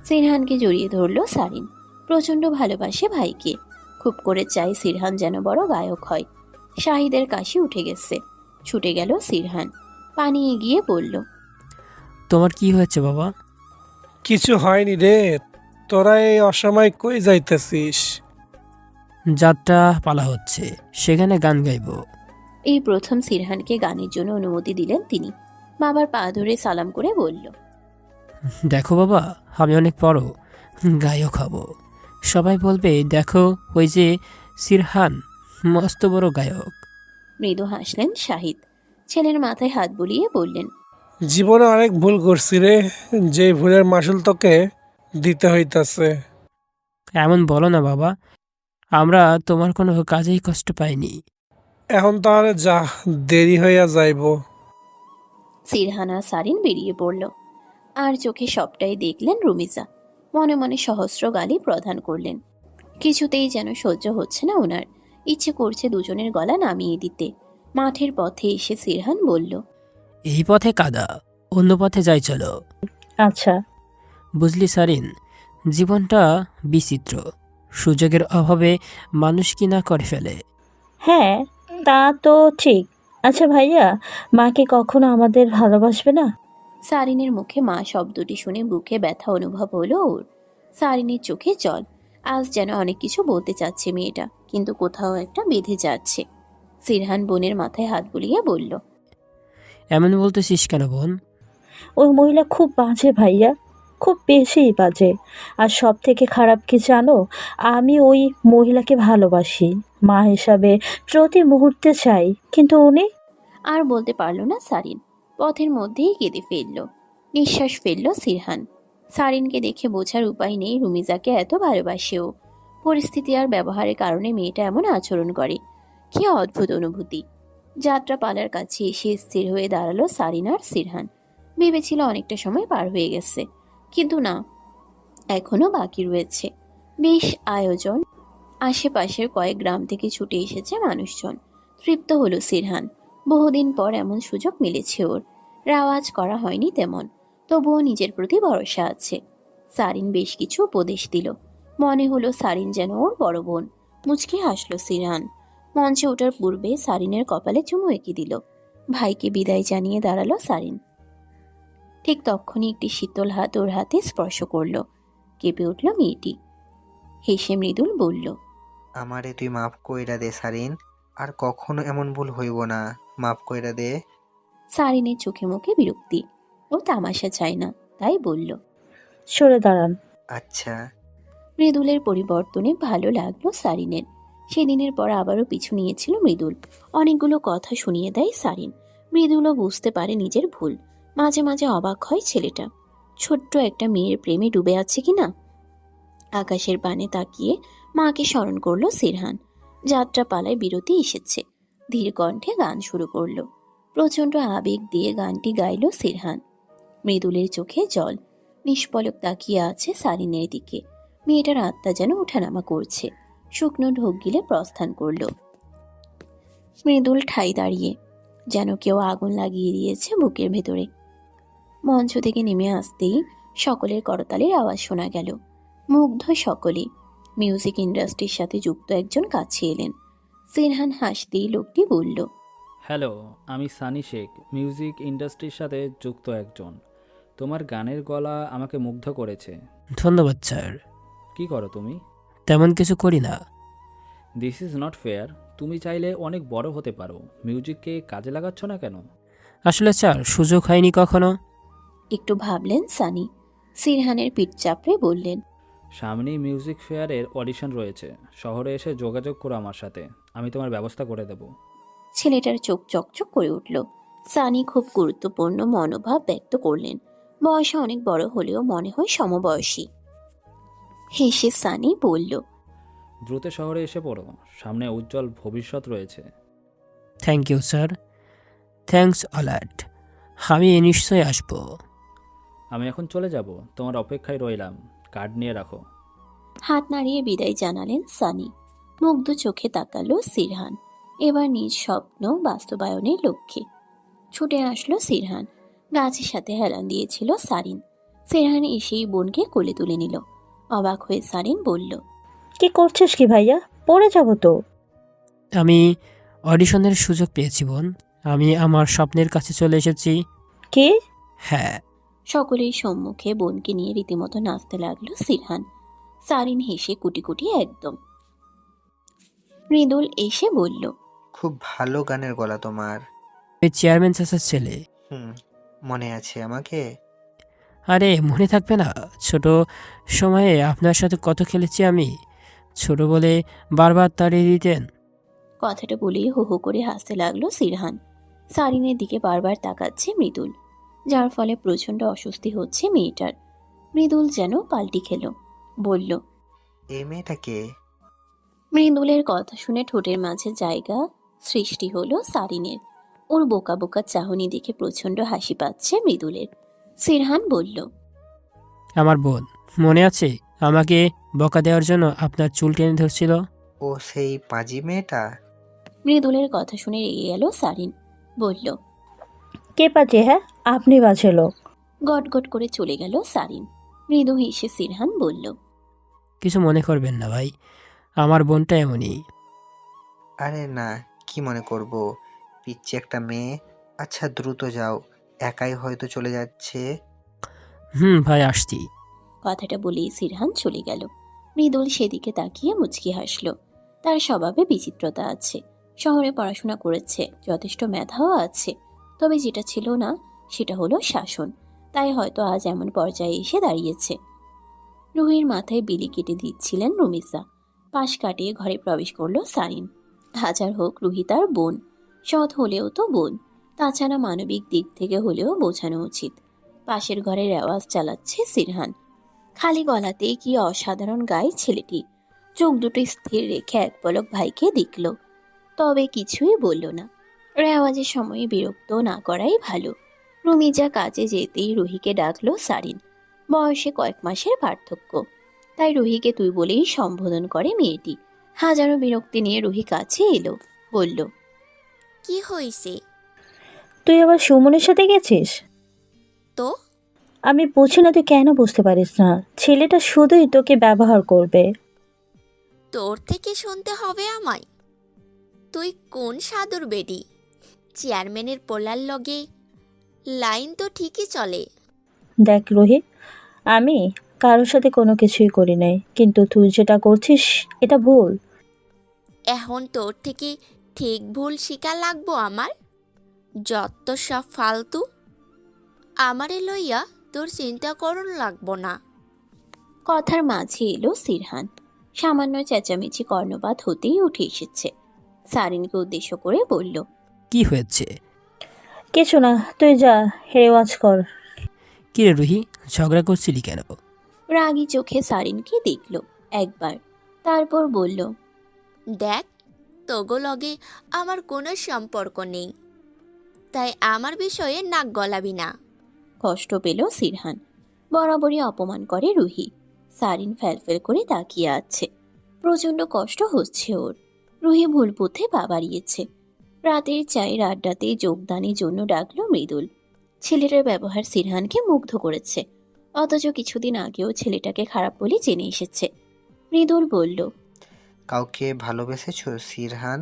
সিরহানকে জড়িয়ে ধরল সারিন। প্রচন্ড ভালোবাসে ভাইকে। খুব করে চাই সিরহান যেন বড় গায়ক হয়। শাহিদের কাশি উঠে গেছে। ছুটে গেল সিরহান। পানি এগিয়ে বলল, তোমার কি হয়েছে বাবা? কিছু হয়নি রে, তোরা এই অসময় কই যাইতেছিস? যাত্রা পালা হচ্ছে, সেখানে গান গাইবো। এই প্রথম সিরহানকে গানের জন্য অনুমতি দিলেন তিনি। বাবার পা ধরে সালাম করে বলল, দেখো বাবা, আমি অনেক বড় গায়ক হব। সবাই বলবে দেখো ওই যে সিরহান মস্ত বড় গায়ক। মৃদু হাসলেন শাহিদ। ছেলের মাথায় হাত বুলিয়ে বললেন, জীবনে অনেক ভুল করছি রে, যে ভুলের মাসুল তোকে দিতে হইতাছে। এমন বলো না বাবা, আমরা তোমার কোনো কাজেই কষ্ট পাইনি। এখন তাহলে যা, দেরি হইয়া যাইব। সিরহান আর সারিন বেরিয়ে পড়ল। আর চোখে সবটাই দেখলেন রুমিজা। মনে মনে সহস্র গালি প্রদান করলেন। কিছুতেই যেন সহ্য হচ্ছে না ওনার। ইচ্ছে করছে দুজনের গলা নামিয়ে দিতে। মাঠের পথে এসে সিরহান বলল, এই পথে কাদা, অন্য পথে যাই চলো। আচ্ছা। বুঝলি সারিন, জীবনটা বিচিত্র। সুযোগের অভাবে মানুষ কি না করে ফেলে। হ্যাঁ, তা তো ঠিক। আচ্ছা ভাইয়া, মা কি কখনো আমাদের ভালোবাসবে না? সারিনের মুখে মা শব্দটি শুনে বুকে ব্যথা অনুভব হলো ওর। সারিনের চোখে জল। আজ যেন অনেক কিছু বলতে চাচ্ছে মেয়েটা, কিন্তু কোথাও একটা বেঁধে যাচ্ছে। সিরহান বোনের মাথায় হাত বুলিয়ে বলল, এমন বলতেছিস কেন বোন? ওই মহিলা খুব বাজে ভাইয়া, খুব বেশিই বাজে। আর সব থেকে খারাপ কি জানো, আমি ওই মহিলাকে ভালোবাসি, মা হিসাবে প্রতি মুহূর্তে চাই, কিন্তু উনি। আর বলতে পারল না সারিন। পথের মধ্যেই কেঁদে ফেলল। নিঃশ্বাস ফেলল সিরহান। সারিনকে দেখে বোঝার উপায় নেই রুমিজাকে এত ভালোবাসেও। পরিস্থিতি আর ব্যবহারের কারণে মেয়েটা এমন আচরণ করে। কি অদ্ভুত অনুভূতি। যাত্রাপালার কাছে এসে স্থির হয়ে দাঁড়ালো সারিন আর সিরহান। ভেবেছিল অনেকটা সময় পার হয়ে গেছে, কিন্তু না, এখনো বাকি রয়েছে। বেশ আয়োজন। আশেপাশের কয়েক গ্রাম থেকে ছুটে এসেছে মানুষজন। তৃপ্ত হলো সিরহান। বহুদিন পর এমন সুযোগ মিলেছে ওর। রেওয়াজ করা হয়নি তেমন, তবুও নিজের প্রতি ভরসা আছে। সারিন বেশ কিছু উপদেশ দিল। মনে হলো সারিন যেন ওর বড় বোন। মুচকি হাসলো সিরহান। মঞ্চে ওঠার পূর্বে সারিনের কপালে চুমু এঁকে দিল। ভাইকে বিদায় জানিয়ে দাঁড়ালো সারিন। ঠিক তখনই একটি শীতল হাত ওর হাতে স্পর্শ করলো। কেঁপে উঠল মেয়েটি। হেসে মৃদুল বলল, আমারে তুই মাফ কইরা দে সারিন, আর কখনো এমন ভুল হইব না, মাফ কইরা দে। সারিনের চোখে মুখে বিরক্তি। ও তামাশা চায় না, তাই বলল। সরে দাঁড়ান। আচ্ছা। মৃদুলের পরিবর্তনে ভালো লাগলো সারিনের। সেদিনের পর আবারও পিছু নিয়েছিল মৃদুল। অনেকগুলো কথা শুনিয়ে দেয় সারিন। মৃদুলও বুঝতে পারে নিজের ভুল। মাঝে মাঝে অবাক হয় ছেলেটা, ছোট্ট একটা মেয়ের প্রেমে ডুবে আছে কিনা। আকাশের পানে তাকিয়ে মাকে স্মরণ করলো সিরহান। যাত্রা পালায় বিরতি এসেছে। ধীর কণ্ঠে গান শুরু করলো। প্রচণ্ড আবেগ দিয়ে গানটি গাইল সিরহান। মৃদুলের চোখে জল। নিষ্পলক তাকিয়ে আছে সারিনের দিকে। মেয়েটার আত্মা যেন ওঠানামা করছে। শুকনো ঢোক গিলে প্রস্থান করল। মৃদুল ঠাই দাঁড়িয়ে, যেন কেউ আগুন লাগিয়ে দিয়েছে বুকের ভেতরে। মঞ্চ থেকে নেমে আসতেই সকলের করতালির আওয়াজ শোনা গেল। মুগ্ধ সকলে। মিউজিক ইন্ডাস্ট্রির সাথে যুক্ত একজন কাছে এলেন। সিরহান হাসতেই লোকটি বলল, হ্যালো, আমি সানি শেখ, মিউজিক ইন্ডাস্ট্রির সাথে যুক্ত একজন। তোমার গানের গলা আমাকে মুগ্ধ করেছে। ধন্যবাদ স্যার। কি করো তুমি? তেমন কিছু করি না। This is not fair. তুমি চাইলে অনেক বড় হতে পারো, মিউজিককে কাজে লাগাচ্ছ না কেন? আসলে স্যার, সুযোগ হয়নি কখনো। একটু ভাবলেন সানি। সিরহানের পিঠ চাপড়ে বললেন, সামনেই মিউজিক ফেয়ারের অডিশন রয়েছে, শহরে এসে যোগাযোগ করো আমার সাথে, আমি তোমার ব্যবস্থা করে দেব। ছেলেটার চোখ চকচক করে উঠল। সানি খুব গুরুত্বপূর্ণ মনোভাব ব্যক্ত করলেন। বয়সে অনেক বড় হলেও মনে হয় সমবয়সী। হেসে সানি বলল, দ্রুত শহরে এসে পড়ো, সামনে উজ্জ্বল ভবিষ্যৎ রয়েছে। Thank you sir. Thanks a lot. আমি নিশ্চয়ই আসবো। আমি এখন চলে যাব, তোমার অপেক্ষায় রইলাম। কার্ড নিয়ে রাখো। হাত নাড়িয়ে বিদায় জানালেন সানি। মুগ্ধ চোখে তাকালো সিরহান। এবার নিজ স্বপ্ন বাস্তবায়নের লক্ষ্যে ছুটে আসলো সিরহান। গাছের সাথে হেলান দিয়েছিল সারিন। সিরহান এসেই বোনকে কোলে তুলে নিল। অবাক হয়ে সারিন বলল, কি করছিস কি ভাইয়া? পড়ে যাবো তো। আমি অডিশনের সুযোগ পেয়েছি বোন। আমি আমার স্বপ্নের কাছে চলে এসেছি। কে? হ্যাঁ। সকলের সম্মুখে বোনকে নিয়ে রীতিমতো নাচতে লাগলো সিরহান। সারিন হেসে কুটি কুটি একদম। মৃদুল এসে বলল, খুব ভালো গানের গলা তোমার। ওই চেয়ারম্যান চাচার ছেলে। মনে আছে আমাকে? আরে মনে থাকবে না? ছোট সময়ে আপনার সাথে কত খেলেছি আমি। ছোট বলে বারবার তাড়িয়ে দিতেন। কথাটা বলেই হো হো করে হাসতে লাগলো সিরহান। সারিনের দিকে বারবার তাকাচ্ছে মৃদুল, যার ফলে প্রচণ্ড অস্বস্তি হচ্ছে মেয়েটার। মৃদুল যেন পাল্টি খেল, বলল, এই মেয়েটাকে? মৃদুলের কথা শুনে ঠোঁটের মাঝে জায়গা সৃষ্টি হলো সারিনের। ওর বোকা বোকা চাহনি দেখে প্রচণ্ড হাসি পাচ্ছে মৃদুলের। সিরহান বলল, আমার বোন, মনে আছে আমাকে বকা দেওয়ার জন্য আপনার চুল টেনে ধরছিল? ও সেই পাজি মেয়েটা? মৃদুলের কথা শুনে রেগে গেল সারিন। বলল, কে পাচ্ছে? হ্যাঁ, আপনি বাজে লোক। গটগট করে চলে গেল সারিন। মৃদু হেসে সিরহান বলল, কিছু মনে করবেন না ভাই, আমার বোনটা এমনই। আরে না, কি মনে করব, পিচ্ছি একটা মেয়ে। আচ্ছা দ্রুত যাও, একাই হয়তো চলে যাচ্ছে। ভাই আসছি। কথাটা বলেই সিরহান চলে গেল। মৃদুল সেদিকে তাকিয়ে মুচকি হাসল। তার স্বভাবে বিচিত্রতা আছে। শহরে পড়াশোনা করেছে, যথেষ্ট মেধাও আছে। তবে যেটা ছিল না সেটা হলো শাসন। তাই হয়তো আজ এমন পর্যায়ে এসে দাঁড়িয়েছে। রুহির মাথায় বিলি কেটে দিচ্ছিলেন রুমিসা। পাশ কাটিয়ে ঘরে প্রবেশ করলো সারিন। হাজার হোক রুহি তার বোন, সৎ হলেও তো বোন। তাছাড়া মানবিক দিক থেকে হলেও বোঝানো উচিত। পাশের ঘরে রেওয়াজ চালাচ্ছে সিরহান। খালি গলাতেই কি অসাধারণ গায় ছেলেটি। চোখ দুটো স্থির রেখে এক পলক ভাইকে দেখল, তবে কিছুই বলল না। রেওয়াজের সময় বিরক্ত না করাই ভালো। রুমিজা কাজে যেতেই রুহিকে ডাকলো সারিন। বয়সে কয়েক মাসের পার্থক্য, তাই রুহিকে তুই বলেই সম্বোধন করে মেয়েটি। হাজারো বিরক্তি নিয়ে রুহি কাছে এলো, বলল, কি হয়েছে? তুই আবার সুমনের সাথে গেছিস? তো আমি বুঝি না তুই কেন বুঝতে পারিস না। ছেলেটা শুধুই তোকে ব্যবহার করবে। তোর থেকে শুনতে হবে আমায়? তুই কোন সাধুর বেডি? চেয়ারম্যানের পোলার লগে লাইন তো ঠিকই চলে। দেখ রোহিত, আমি কারোর সাথে কোনো কিছুই করি নাই, কিন্তু তুই যেটা করছিস এটা ভুল। এখন তোর থেকে ঠিক ভুল শিকার লাগবো আমার? যত সব ফালতু, আমারে লইয়া তোর চিন্তা করন লাগবো না। কথার মাঝে এলো সিরহান। সামান্য চেঁচামেচি কর্ণপাত হতেই উঠে এসেছে। সারিনকে উদ্দেশ্য করে বলল, কি হয়েছে? কিছু না, তুই যা রেওয়াজ কর। কি রে রুহি, ঝগড়া করছিলি কেন? রাগী চোখে সারিনকে দেখল একবার, তারপর বলল, দেখ, তোগো লগে আমার কোনো সম্পর্ক নেই, তাই আমার বিষয়ে নাক গলাবি না। কষ্ট পেল সিরহান। বরাবরই অপমান করে রুহি। সারিন ফ্যালফেল করে তাকিয়ে আছে। প্রচণ্ড কষ্ট হচ্ছে ওর। রুহি ভুল পথে পা বাড়িয়েছে। রাতের চায়ের আড্ডাতে যোগদানের জন্য ডাকলো মৃদুল। ছেলেটার ব্যবহার সিরহানকে মুগ্ধ করেছে, অথচ কিছুদিন আগেও ছেলেটাকে খারাপ বলে জেনে এসেছে। মৃদুল বলল, কাউকে ভালোবেসেছ সিরহান?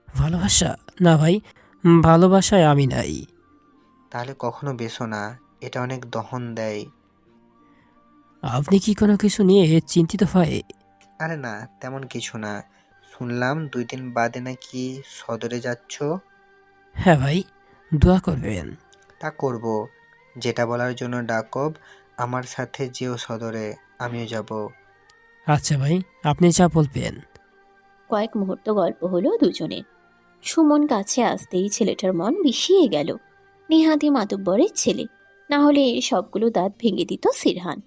ভালোবাসা? না ভাই, ভালোবাসায় আমি নাই। তাহলে কখনো বেসো না, এটা অনেক দহন দেয়। আপনি কি কোনো কিছু নিয়ে চিন্তিত ভাই? আরে না, তেমন কিছু না। শুনলাম 2 দিন বাদে নাকি সদরে যাচ্ছ। হ্যাঁ ভাই, দোয়া করবেন। তা করব, যেটা বলার জন্য ডাকব। আমার সাথে যেও সদরে, আমিও যাব। আচ্ছা ভাই, আপনি যা বলবেন। কয়েক মুহূর্ত গল্প হলো দুজনের। সুমন কাছে আসতেই ছেলেটার মন বিষিয়ে গেল। নেহাতি মাতুব্বরের ছেলে, না হলে এর সবগুলো দাঁত ভেঙে দিত সিরহান।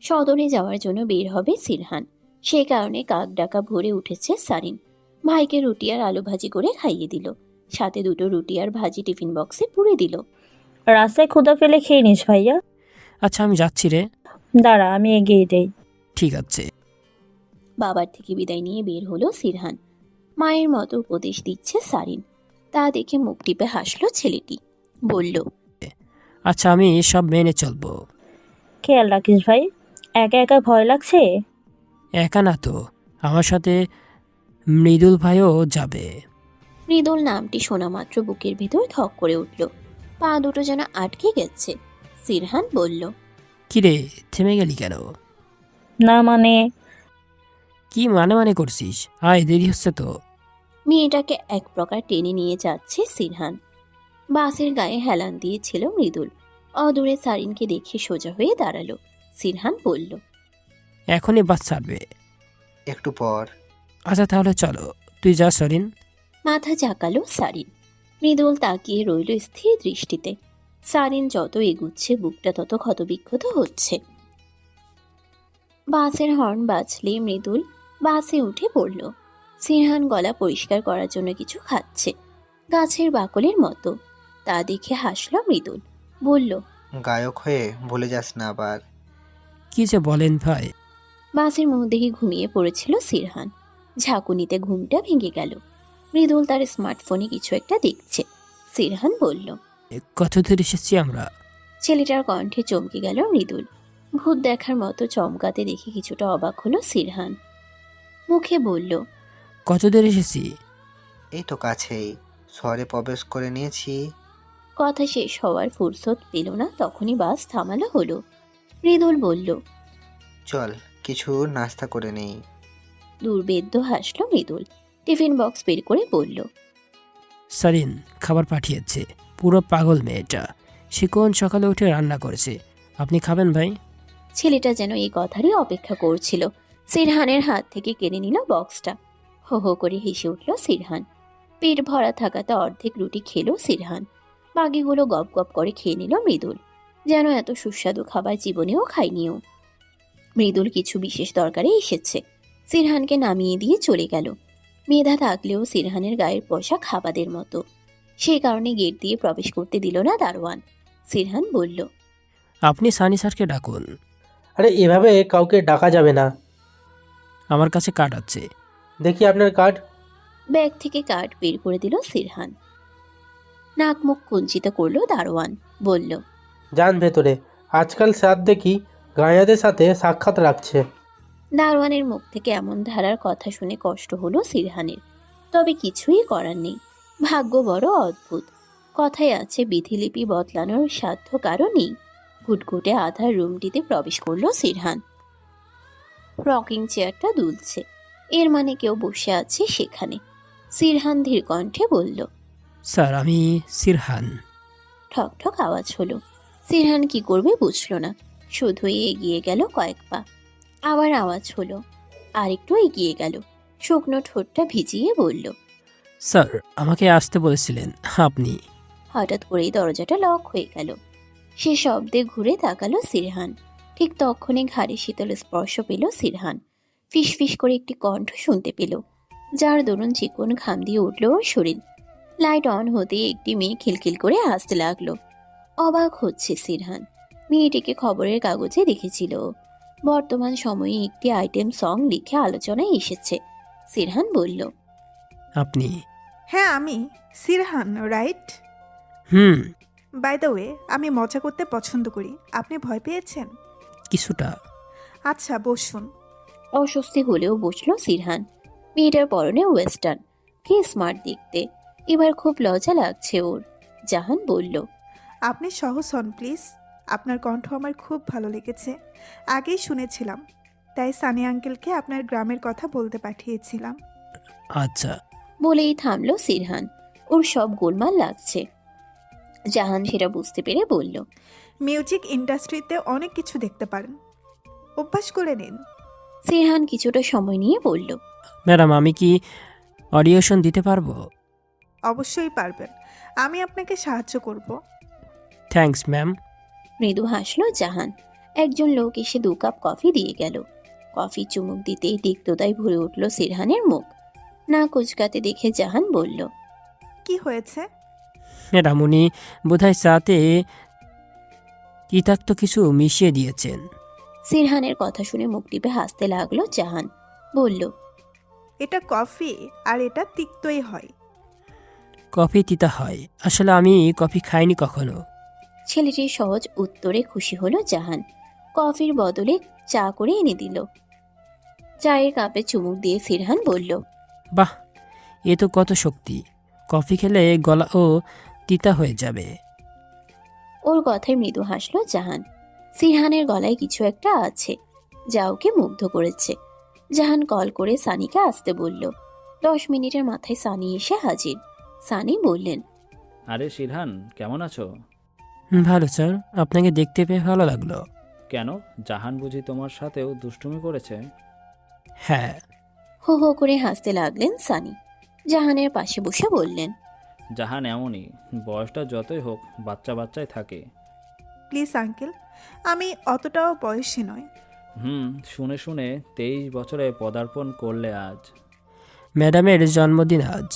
সদরে যাওয়ার জন্য বের হবে সিরহান, সেই কারণে কাক ডাকা ভরে উঠেছে সারিন। ভাইকে রুটি আর আলু ভাজি করে খাইয়ে দিল, সাথে 2টো রুটি আর ভাজি টিফিন বক্সে পুরে দিল। রাস্তায় ক্ষুধা পেলে খেয়ে নিস ভাইয়া। আচ্ছা আমি যাচ্ছি রে। দাঁড়া, আমি এগিয়ে দেই। ঠিক আছে। বাবার থেকে বিদায় নিয়ে বের হলো সিরহান। মায়ের মতো উপদেশ দিচ্ছে সারিন। তা দেখে মুখ টিপে হাসলো ছেলেটি। বলল, আচ্ছা আমি সব মেনে চলবো। খেয়াল রাখিস ভাই, একা একা ভয় লাগছে। একা না তো, আমার সাথে মৃদুল ভাইও যাবে। মৃদুল নামটি শোনা মাত্র বুকের ভিতর ধক করে উঠল। পা দুটো যেন আটকে গেছে। সিরহান বলল, কিরে, থেমে গেলি কেন? না মানে, কি মানে করছিস? আয়, দেরি হচ্ছে তো। মেয়েটাকে এক প্রকার টেনে নিয়ে যাচ্ছে সিরহান। বাসের গায়ে হেলান দিয়েছিল মৃদুল। অদূরে সারিনকে দেখে সোজা হয়ে দাঁড়ালো। সিরহান বলল, এখনই বাস ছাড়বে? একটু পর। আচ্ছা তাহলে চলো, তুই যা সরিন। মাথা ঝাঁকালো সারিন। মৃদুল তাকিয়ে রইল স্থির দৃষ্টিতে। সারিন যত এগুচ্ছে বুকটা তত ক্ষতবিক্ষত হচ্ছে। বাসের হর্ন বাজলে মৃদুল বাসে উঠে পড়ল। সিরহান গলা পরিষ্কার করার জন্য কিছু খাচ্ছে, গাছের বাকলের মতো। তা দেখে হাসল মৃদুল। বলল, গায়ক হয়ে ভুলে যাস না আবার। কি যে বলেন ভাই। বাসের মুখ দেখে ঘুমিয়ে পড়েছিল সিরহান। ঝাঁকুনিতে ঘুমটা ভেঙে গেল। মৃদুল তার স্মার্টফোনে কিছু একটা দেখছে। সিরহান বলল, কত দূর এসেছি আমরা? ছেলেটার কণ্ঠে চমকে গেল মৃদুল। ভূত দেখার মতো চমকাতে দেখে কিছুটা অবাক হলো সিরহান। মুখে বলল, কত দূর এসেছি? এই তো কাছেই, শহরে প্রবেশ করে নিয়েছি। কথা শেষ হওয়ার ফুরসত পেল না, তখনই বাস থামালো হলো। মৃদুল বলল, চল কিছু নাস্তা করে নেই। দুর্বেদ্য হাসল মৃদুল। টিফিন বক্স বের করে বলল, সারিন খাবার পাঠিয়েছে। পুরো পাগল মেয়েটা, সে কোন সকালে উঠে রান্না করেছে। আপনি খাবেন ভাই? ছেলেটা যেন এই কথারই অপেক্ষা করছিল। সিরহানের হাত থেকে কেড়ে নিল বক্সটা। হো হো করে হেসে উঠল সিরহান। পেট ভরা থাকাতে অর্ধেক রুটি খেলো সিরহান। বাকিগুলো গপ গপ করে খেয়ে নিল মৃদুল, যেন এত সুস্বাদু খাবার জীবনেও খায়নিও। মৃদুল কিছু বিশেষ দরকারে এসেছে, সিরহানকে নামিয়ে দিয়ে চলে গেল। মেধা থাকলেও সিরহানের গায়ের পোশাক হাবাদের মতো, সেই কারণে গেট দিয়ে প্রবেশ করতে দিল না দারোয়ান। সিরহান বলল, আপনি সানি স্যারকে ডাকুন। আরে এভাবে কাউকে ডাকা যাবে না। আমার কাছে কার্ড আছে। দেখি আপনার কার্ড। ব্যাগ থেকে কার্ড বের করে দিল সিরহান। নাক মুখ কুঞ্চিত করলো দারোয়ান। বলল, যান ভেতরে, আজকাল স্যার দেখি গায়াদের সাথে সাক্ষাৎ রাখছে। দারোয়ানের মুখ থেকে এমন ধারার কথা শুনে কষ্ট হলো সিরহানের। তবে কিছুই করার নেই, ভাগ্য বড় অদ্ভুত। কথায় আছে বিধিলিপি বদলানোর সাধ্য কারো নেই। ঘুটঘুটে আধার রুমটিতে প্রবেশ করলো সিরহান। রকিং চেয়ারটা দুলছে, এর মানে কেউ বসে আছে সেখানে। সিরহান ধীর কণ্ঠে বলল, স্যার আমি সিরহান। ঠক ঠক আওয়াজ হলো। সিরহান কি করবে বুঝল না, শুধুই এগিয়ে গেল কয়েক পা। আবার আওয়াজ হলো, আরেকটু এগিয়ে গেল। শুকনো ঠোঁটটা ভিজিয়ে বলল, স্যার আমাকে আসতে বলেছিলেন আপনি। হঠাৎ করেই দরজাটা লক হয়ে গেল। সে শব্দে ঘুরে তাকালো সিরহান। ঠিক তখনই ঘাড়ে শীতল স্পর্শ পেল সিরহান। ফিসফিস করে একটি কণ্ঠ শুনতে পেল, যার দরুন চিকন ঘাম দিয়ে উঠল ওর শরীর। লাইট অন হতে একটি মেয়ে খিলখিল করে হাসতে লাগলো। অবাক হচ্ছে সিরহান। মেয়েটিকে খবরের কাগজে দেখেছিল। বর্তমান সময়ে একটি আইটেম সং লিখে আলোচনায় এসেছে। সিরহান বলল, আপনি? হ্যাঁ আমি Sirhan, right? Hmm. By the way, আমি মজা করতে পছন্দ করি। আপনি ভয় পেয়েছেন? কিছুটা। আচ্ছা বসুন। অস্বস্তি হলেও বসলো সিরহান। মেয়েটার পরনে ওয়েস্টার্ন, কি স্মার্ট দেখতে। এবার খুব লজ্জা লাগছে ওর। জাহান বলল, আপনি সহজ হন প্লিজ। আপনার কণ্ঠ আমার খুব ভালো লেগেছে, আগেই শুনেছিলাম, তাই সানি আঙ্কেলকে আপনার গ্রামের কথা বলতে পাঠিয়েছিলাম। আচ্ছা। বলেই থামলো সিরহান। ওর সব গোলমাল লাগছে। জাহান সেটা বুঝতে পেরে বলল, মিউজিক ইন্ডাস্ট্রিতে অনেক কিছু দেখতে পারেন, অভ্যাস করে নিন। সিরহান কিছুটা সময় নিয়ে বলল, ম্যাডাম আমি কি অডিয়েশন দিতে পারবো? অবশ্যই পারবেন, আমি আপনাকে সাহায্য করব। Thanks ma'am. মৃদু হাসলো জাহান। একজন লোক এসে 2 কাপ কফি দিয়ে গেল। কফি চুমুক দিতেই তিক্ততায় ভরে উঠল সিরহানের মুখ। না কুচকাতে দেখে জাহান বলল, কি হয়েছে? ম্যাডাম উনি বোধহয় চাতে তিতাক্ত কিছু মিশিয়ে দিয়েছেন। সিরহানের কথা শুনে মুখ টিপে হাসতে লাগলো জাহান। বলল, এটা কফি, আর এটা তিক্তই হয়। কফি তিতা হয়? আসলে আমি কফি খাইনি কখনো। ছেলেটির সহজ উত্তরে খুশি হলো জাহান। কফির বদলে চা করে এনে দিল। চায়ের কাপে চুমুক দিয়ে সিরহান বলল, বাহ, এ তো কত শক্তি! কফি খেলে গলাও তিতা হয়ে যাবে। ওর কথায় মৃদু হাসলো জাহান। সিরহানের গলায় কিছু একটা আছে, যা ওকে মুগ্ধ করেছে। জাহান কল করে সানিকে আসতে বলল। 10 মিনিটের মাথায় সানি এসে হাজির। সানি বললেন, আরে সিরহান, কেমন আছো? ভালো স্যার, আপনাকে দেখতে পেয়ে ভালো লাগলো। কেন, জাহান বুঝি তোমার সাথেও দুষ্টুমি করেছে? হ্যাঁ। হো হো করে হাসতে লাগলেন সানি। জাহানের পাশে বসে বললেন, জাহান এমনই, বয়সটা যতই হোক বাচ্চা বাচ্চাই থাকে। প্লিজ আঙ্কেল, আমি অতটাও বয়সী নয়। শুনে শুনে 23 বছরে পদার্পণ করলে আজ। ম্যাডামের জন্মদিন আজ।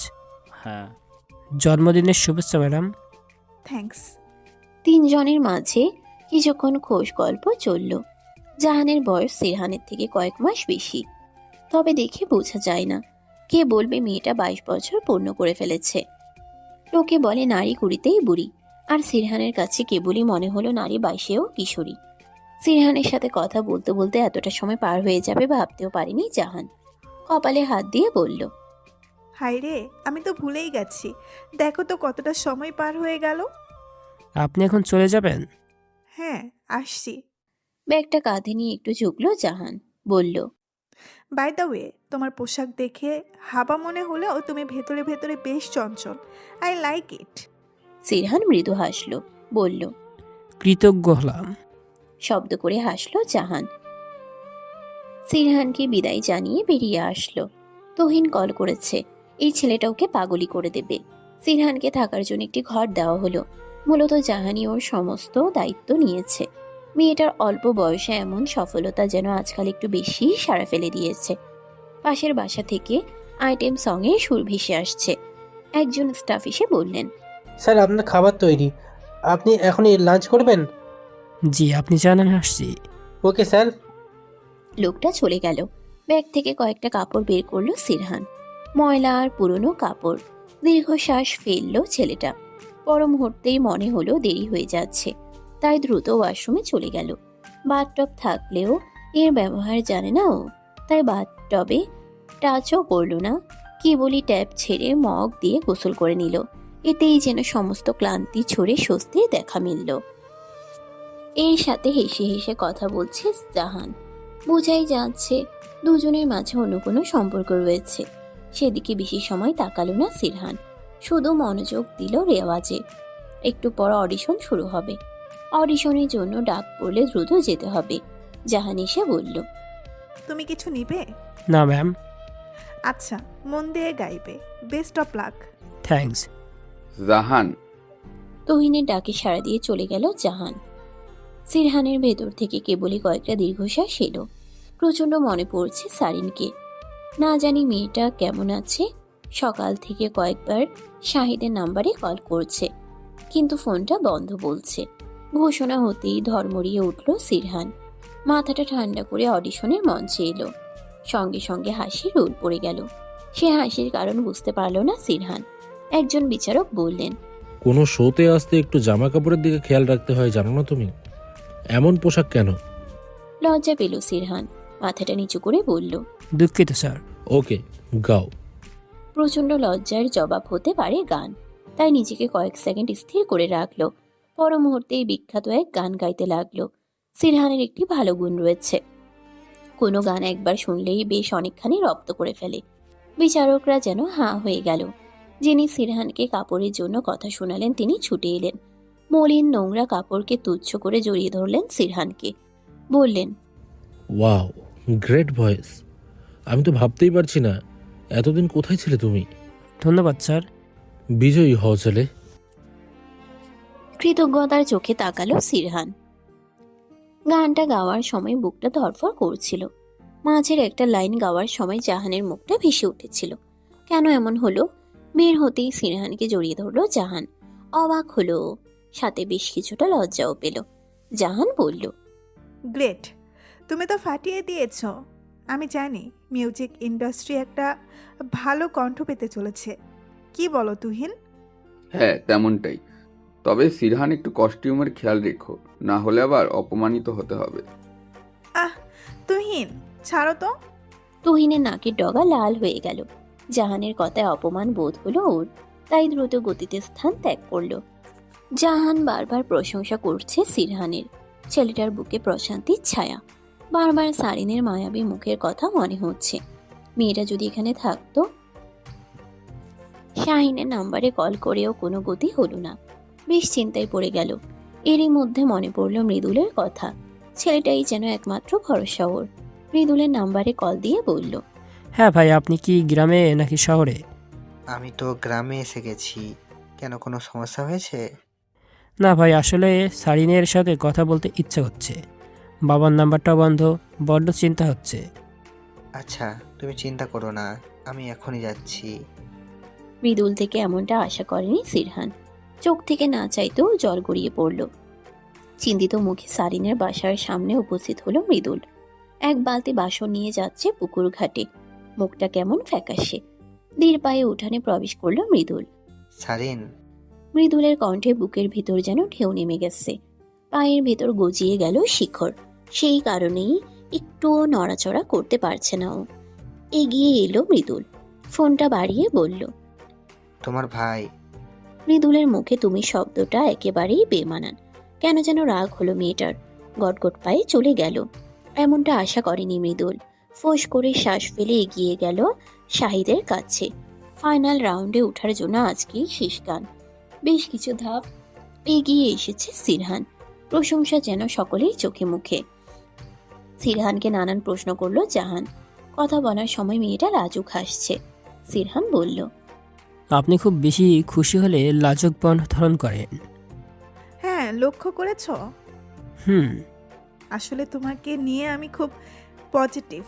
হ্যাঁ। জন্মদিনের শুভেচ্ছা ম্যাডাম। থ্যাঙ্কস। 3 জনের মাঝে কিছুক্ষণ খোশ গল্প চলল। জাহানের বয়স সিরহানের থেকে কয়েক মাস বেশি, তবে দেখে বোঝা যায় না। কে বলবে মেয়েটা 22 বছর পূর্ণ করে ফেলেছে। লোকে বলে নারী 20তেই বুড়ি, আর সিরহানের কাছে কেবলই মনে হলো নারী 22এও কিশোরী। সিরহানের সাথে কথা বলতে বলতে এতটা সময় পার হয়ে যাবে ভাবতেও পারেনি জাহান। কপালে হাত দিয়ে বলল, হাই রে, আমি তো ভুলেই গেছি। দেখো তো কতটা সময় পার হয়ে গেল। আপনি এখন চলে যাবেন? হ্যাঁ, আসছি। ব্যাগটা কাঁধে নিয়ে একটু ঝুঁকলো জাহান। বলল, বাই দ্য ওয়ে, তোমার পোশাক দেখে হাবা মনে হলেও তুমি ভেতরে ভেতরে বেশ চঞ্চল। I like it. সিরহান মৃদু হাসলো। বলল, কৃতজ্ঞ হলাম। শব্দ করে হাসলো জাহান। সিরহানকে বিদায় জানিয়ে বেরিয়ে আসলো। তুহিন কল করেছে, এই ছেলেটা ওকে পাগলি করে দেবে। সিরহানকে থাকার জন্য একটি ঘর দেওয়া হলো। মূলত জাহানই ওর সমস্ত দায়িত্ব নিয়েছে। মেয়েটার অল্প বয়সে এমন সফলতা যেন আজকাল একটু বেশি সাড়া ফেলে দিয়েছে। পাশের বাসা থেকে আইটেম সঙে সুর ভেসে আসছে। একজন স্টাফ এসে বললেন, স্যার আপনার খাবার তৈরি, আপনি এখনই লাঞ্চ করবেন? জি, আপনি জানেন আসছি। Okay sir. লোকটা চলে গেল। ব্যাগ থেকে কয়েকটা কাপড় বের করলো সিরহান, ময়লা আর পুরনো কাপড়। দীর্ঘশ্বাস ফেললো ছেলেটা। পর মুহূর্তেই মনে হলো দেরি হয়ে যাচ্ছে, তাই দ্রুত ওয়াশরুমে চলে গেল। বাথটব থাকলেও এর ব্যবহার জানে না ও, তাই বাথটবে টাচও করলো না। কেবলই ট্যাপ ছেড়ে মগ দিয়ে গোসল করে নিল। এতেই যেন সমস্ত ক্লান্তি ছড়ে স্বস্তির দেখা মিলল। এর সাথে হেসে হেসে কথা বলছে জাহান। বোঝাই যাচ্ছে দুজনের মাঝে অন্য কোনো সম্পর্ক রয়েছে। সেদিকে বেশি সময় তাকালো না সিরহান, শুধু মনোযোগ দিল রেওয়াজে। একটু পর অডিশন শুরু হবে। অডিশনের জন্য ডাক পড়লে দ্রুত যেতে হবে। জাহান এসে বলল, তুমি কিছু নিবে? না ম্যাম। আচ্ছা, মন দিয়ে গাইবে। Best of luck. থ্যাঙ্কস। জাহান। তুহিনের ডাকে সাড়া দিয়ে চলে গেল জাহান। সিরহানের ভেতর থেকে কেবলই কয়েকটা দীর্ঘশ্বাস এলো। প্রচন্ড মনে পড়ছে সারিনকে। না জানি মেয়েটা কেমন আছে। সকাল থেকে কয়েকবার শাহিদের নাম্বারে কল করছে, কিন্তু ফোনটা বন্ধ বলছে। ঘোষণা হতেই ধর্মড়িয়ে উঠল সিরহান। মাথাটা ঠান্ডা করে অডিশনের মঞ্চে এলো। সঙ্গে সঙ্গে হাসির রোল পড়ে গেল। সে হাসির কারণ বুঝতে পারল না সিরহান। একজন বিচারক বললেন, কোনো শোতে আসতে একটু জামা কাপড়ের দিকে খেয়াল রাখতে হয়, জানো না তুমি? এমন পোশাক কেন? লজ্জা পেল সিরহান। মাথাটা নিচু করে বলল, দুঃখিত স্যার। ওকে, গাও। প্রচন্ড লজ্জার জবাব হতে পারে গান। তাই নিজেকে কয়েক সেকেন্ড স্থির করে রাখলো। পর মুহূর্তেই বিখ্যাত এক গান গাইতে লাগলো। সিরহানের একটি ভালো গুণ রয়েছে, কোনো গান একবার শুনলেই বেশ অনেকখানি রপ্ত করে ফেলে। বিচারকরা যেন হাঁ হয়ে গেল। যিনি সিরহানকে কাপড়ের জন্য কথা শোনালেন তিনি ছুটে এলেন। মলিন নোংরা কাপড়কে তুচ্ছ করে জড়িয়ে ধরলেন সিরহানকে। বললেন, ওয়াও, গ্রেট ভয়েস। আমি তো ভাবতেই পারছি না এতদিন কোথায় ছিলে তুমি। ধন্যবাদ স্যার। বিজয়ী হও ছেলে। কৃতজ্ঞতার চোখে তাকালো সিরহান। গানটা গাওয়ার সময় বুকটা ধড়ফড় করছিল। মাঝের একটা লাইন গাওয়ার সময় জাহানের মুখটা ভেসে উঠেছিল। কেন এমন হলো? বের হতেই সিরহানকে জড়িয়ে ধরলো জাহান। অবাক হলো, সাথে বেশ কিছুটা লজ্জাও পেল। জাহান বলল, গ্রেট, তুমি তো ফাটিয়ে দিয়েছ। আমি জানি মিউজিক ইন্ডাস্ট্রি একটা ভালো কণ্ঠ পেতে চলেছে। কি বলো তুহিন? হ্যাঁ, তেমনটাই। তবে সিরহান একটু কস্টিউমের খেয়াল রেখো, না হলে আবার অপমানিত হতে হবে। আহ, তুহিন ছাড়ো তো। তুহিনের নাকের ডগা লাল হয়ে গেল। জাহানের কথায় অপমান বোধ হলো ওর, তাই দ্রুত গতিতে স্থান ত্যাগ করলো। জাহান বারবার প্রশংসা করছে সিরহানের। ছেলেটার বুকে প্রশান্তির ছায়া। বারবার সারিনের মায়াবী মুখের কথা মনে হচ্ছে। মেয়েটা যদি এখানে থাকতো। শাহিনের নাম্বারে কল করেও কোনো গতি হলো না। বেশ চিন্তায় পড়ে গেল। এরই মধ্যে মনে পড়ল মৃদুলের কথা। ছেলেটাই যেন একমাত্র ভরসা ওর। মৃদুলের নাম্বারে কল দিয়ে বলল, হ্যাঁ ভাই, আপনি কি গ্রামে নাকি শহরে? আমি তো গ্রামে এসে গেছি। কেন, কোনো সমস্যা হয়েছে? না ভাই, আসলে সারিনের সাথে কথা বলতে ইচ্ছে হচ্ছে। বাবার নাম্বারটা বন্ধ, বড্ড চিন্তা হচ্ছে। আচ্ছা, তুমি চিন্তা করো না, আমি এখনই যাচ্ছি। মৃদুল থেকে এমনটা আশা করেনি সিরহান। চোখ থেকে না চাইতেও জল গড়িয়ে পড়ল। চিন্তিত মুখে সারিনের বাসার সামনে উপস্থিত হলো মৃদুল। এক বালতি বাসন নিয়ে যাচ্ছে পুকুর ঘাটে। মুখটা কেমন ফ্যাকাশে। ধীর পায়ে উঠানে প্রবেশ করলো মৃদুল। সারিন। মৃদুলের কণ্ঠে বুকের ভিতর যেন ঢেউ নেমে গেছে। পায়ের ভেতর গজিয়ে গেল শিখর। সেই কারণেই একটুও নড়াচড়া করতে পারছে না ও। এগিয়ে এলো মৃদুল। ফোনটা বাড়িয়ে বলল, তোমার ভাই। মৃদুলের মুখে তুমি শব্দটা একেবারেই বেমানান। কেন যেন রাগ হলো মেয়েটার। গটগট পায়ে চলে গেল। এমনটা আশা করেনি মৃদুল। ফোঁস করে শ্বাস ফেলে এগিয়ে গেল শাহিদের কাছে। ফাইনাল রাউন্ডে ওঠার জন্য আজকেই শেষ গান। বেশ কিছু ধাপ এগিয়ে এসেছে সিরহান। প্রশংসা যেন সকলেই চোখে মুখে। সিরহানকে নানান প্রশ্ন করলো জাহান। কথা বলার সময় মেয়েটা লাজুক হাসছে। সিরহান বলল, আপনি খুব বেশি খুশি হলে লাজুক বর্ণ ধারণ করেন। হ্যাঁ, লক্ষ্য করেছ? হুম। আসলে তোমাকে নিয়ে আমি খুব পজিটিভ।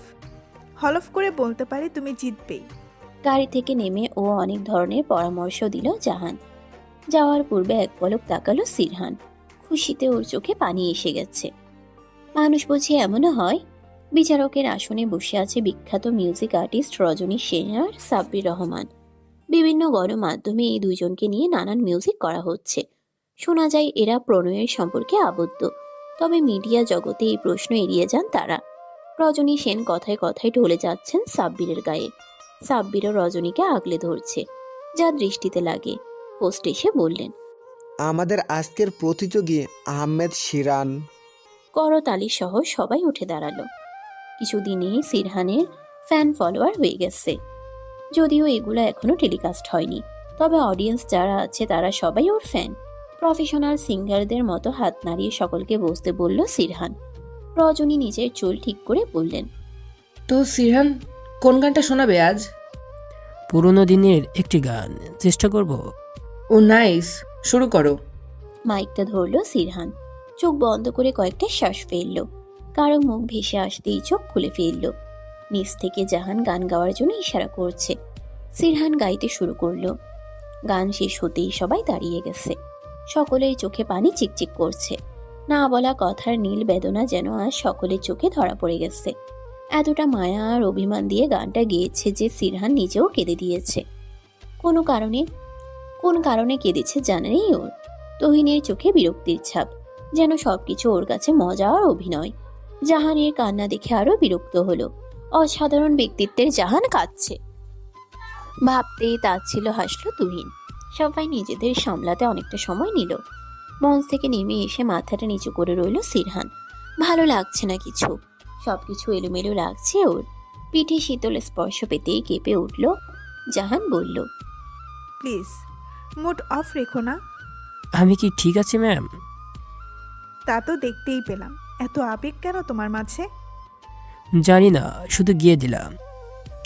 হলফ করে বলতে পারি তুমি জিতবেই। গাড়ি থেকে নেমে ও অনেক ধরনের পরামর্শ দিল জাহান। যাওয়ার পূর্বে এক পলক তাকালো সিরহান। খুশিতে ওর চোখে পানি এসে গেছে। মানুষ বুঝি এমনও হয়। বিচারকের আসনে বসে আছে বিখ্যাত মিউজিক আর্টিস্ট রজনী সেন আর সাব্বির রহমান। বিভিন্ন গণমাধ্যমে এই দুইজনকে নিয়ে নানান মিউজিক করা হচ্ছে। শোনা যায় এরা প্রণয়ের সম্পর্কে আবদ্ধ। তবে মিডিয়া জগতে এই প্রশ্ন এড়িয়ে যান তারা। রজনী সেন কথায় কথায় ঢলে যাচ্ছেন সাব্বিরের গায়ে। সাব্বিরও রজনীকে আগলে ধরছে, যা দৃষ্টিতে লাগে। হোস্ট এসে বললেন, আমাদের আজকের প্রতিযোগী আহমেদ শিরান করতালি সহ সবাই উঠে দাঁড়ালো। কিছুদিনেই সিরহানের ফ্যান ফলোয়ার হয়ে গেছে। যদিও এগুলো এখনো টেলিকাস্ট হয়নি, তবে অডিয়েন্স যারা আছে তারা সবাই ওর ফ্যান। প্রফেশনাল সিঙ্গারদের মতো হাত নাড়িয়ে সকলকে বসতে বলল সিরহান। রজনী নিজের চুল ঠিক করে বললেন, তো সিরহান কোন গানটা শোনাবে আজ? পুরোনো দিনের একটি গান চেষ্টা করব। ও নাইস, শুরু করো। মাইকটা ধরল সিরহান। চোখ বন্ধ করে কয়েকটা শ্বাস ফেলল। কারো মুখ ভেসে আসতেই চোখ খুলে ফেলল। নিচ থেকে জাহান গান গাওয়ার জন্য ইশারা করছে। সিরহান গাইতে শুরু করলো। গান শেষ হতেই সবাই দাঁড়িয়ে গেছে। সকলের চোখে পানি চিকচিক করছে। না বলা কথার নীল বেদনা যেন আজ সকলের চোখে ধরা পড়ে গেছে। এতটা মায়া আর অভিমান দিয়ে গানটা গেয়েছে যে সিরহান নিজেও কেঁদে দিয়েছে। কোন কারণে কেঁদেছে জানা নেই ওর। তহিনের চোখে বিরক্তির ছাপ, যেন সবকিছু ওর কাছে মজা আর অভিনয়। জাহানের কান্না দেখে আরো বিরক্ত হলো। অসাধারণ ব্যক্তিত্বের জাহান কাঁদছে ভাবতেই তাচ্ছিল্য হাসলো তুহিন। সবাই নিজেদের সামলাতে অনেকটা সময় নিল। মঞ্চ থেকে নেমে এসে মাথাটা নিচু করে রইল সিরহান। ভালো লাগছে না কিছু, সবকিছু এলোমেলো লাগছে ওর। পিঠে শীতল স্পর্শ পেতেই কেঁপে উঠল। জাহান বলল, প্লিজ মুড অফ রেখো না। আমি কি ঠিক আছি ম্যাম? তা তো দেখতেই পেলাম। এত আবেগ কেন তোমার মাঝে? জানি না, শুধু গিয়ে দিলাম।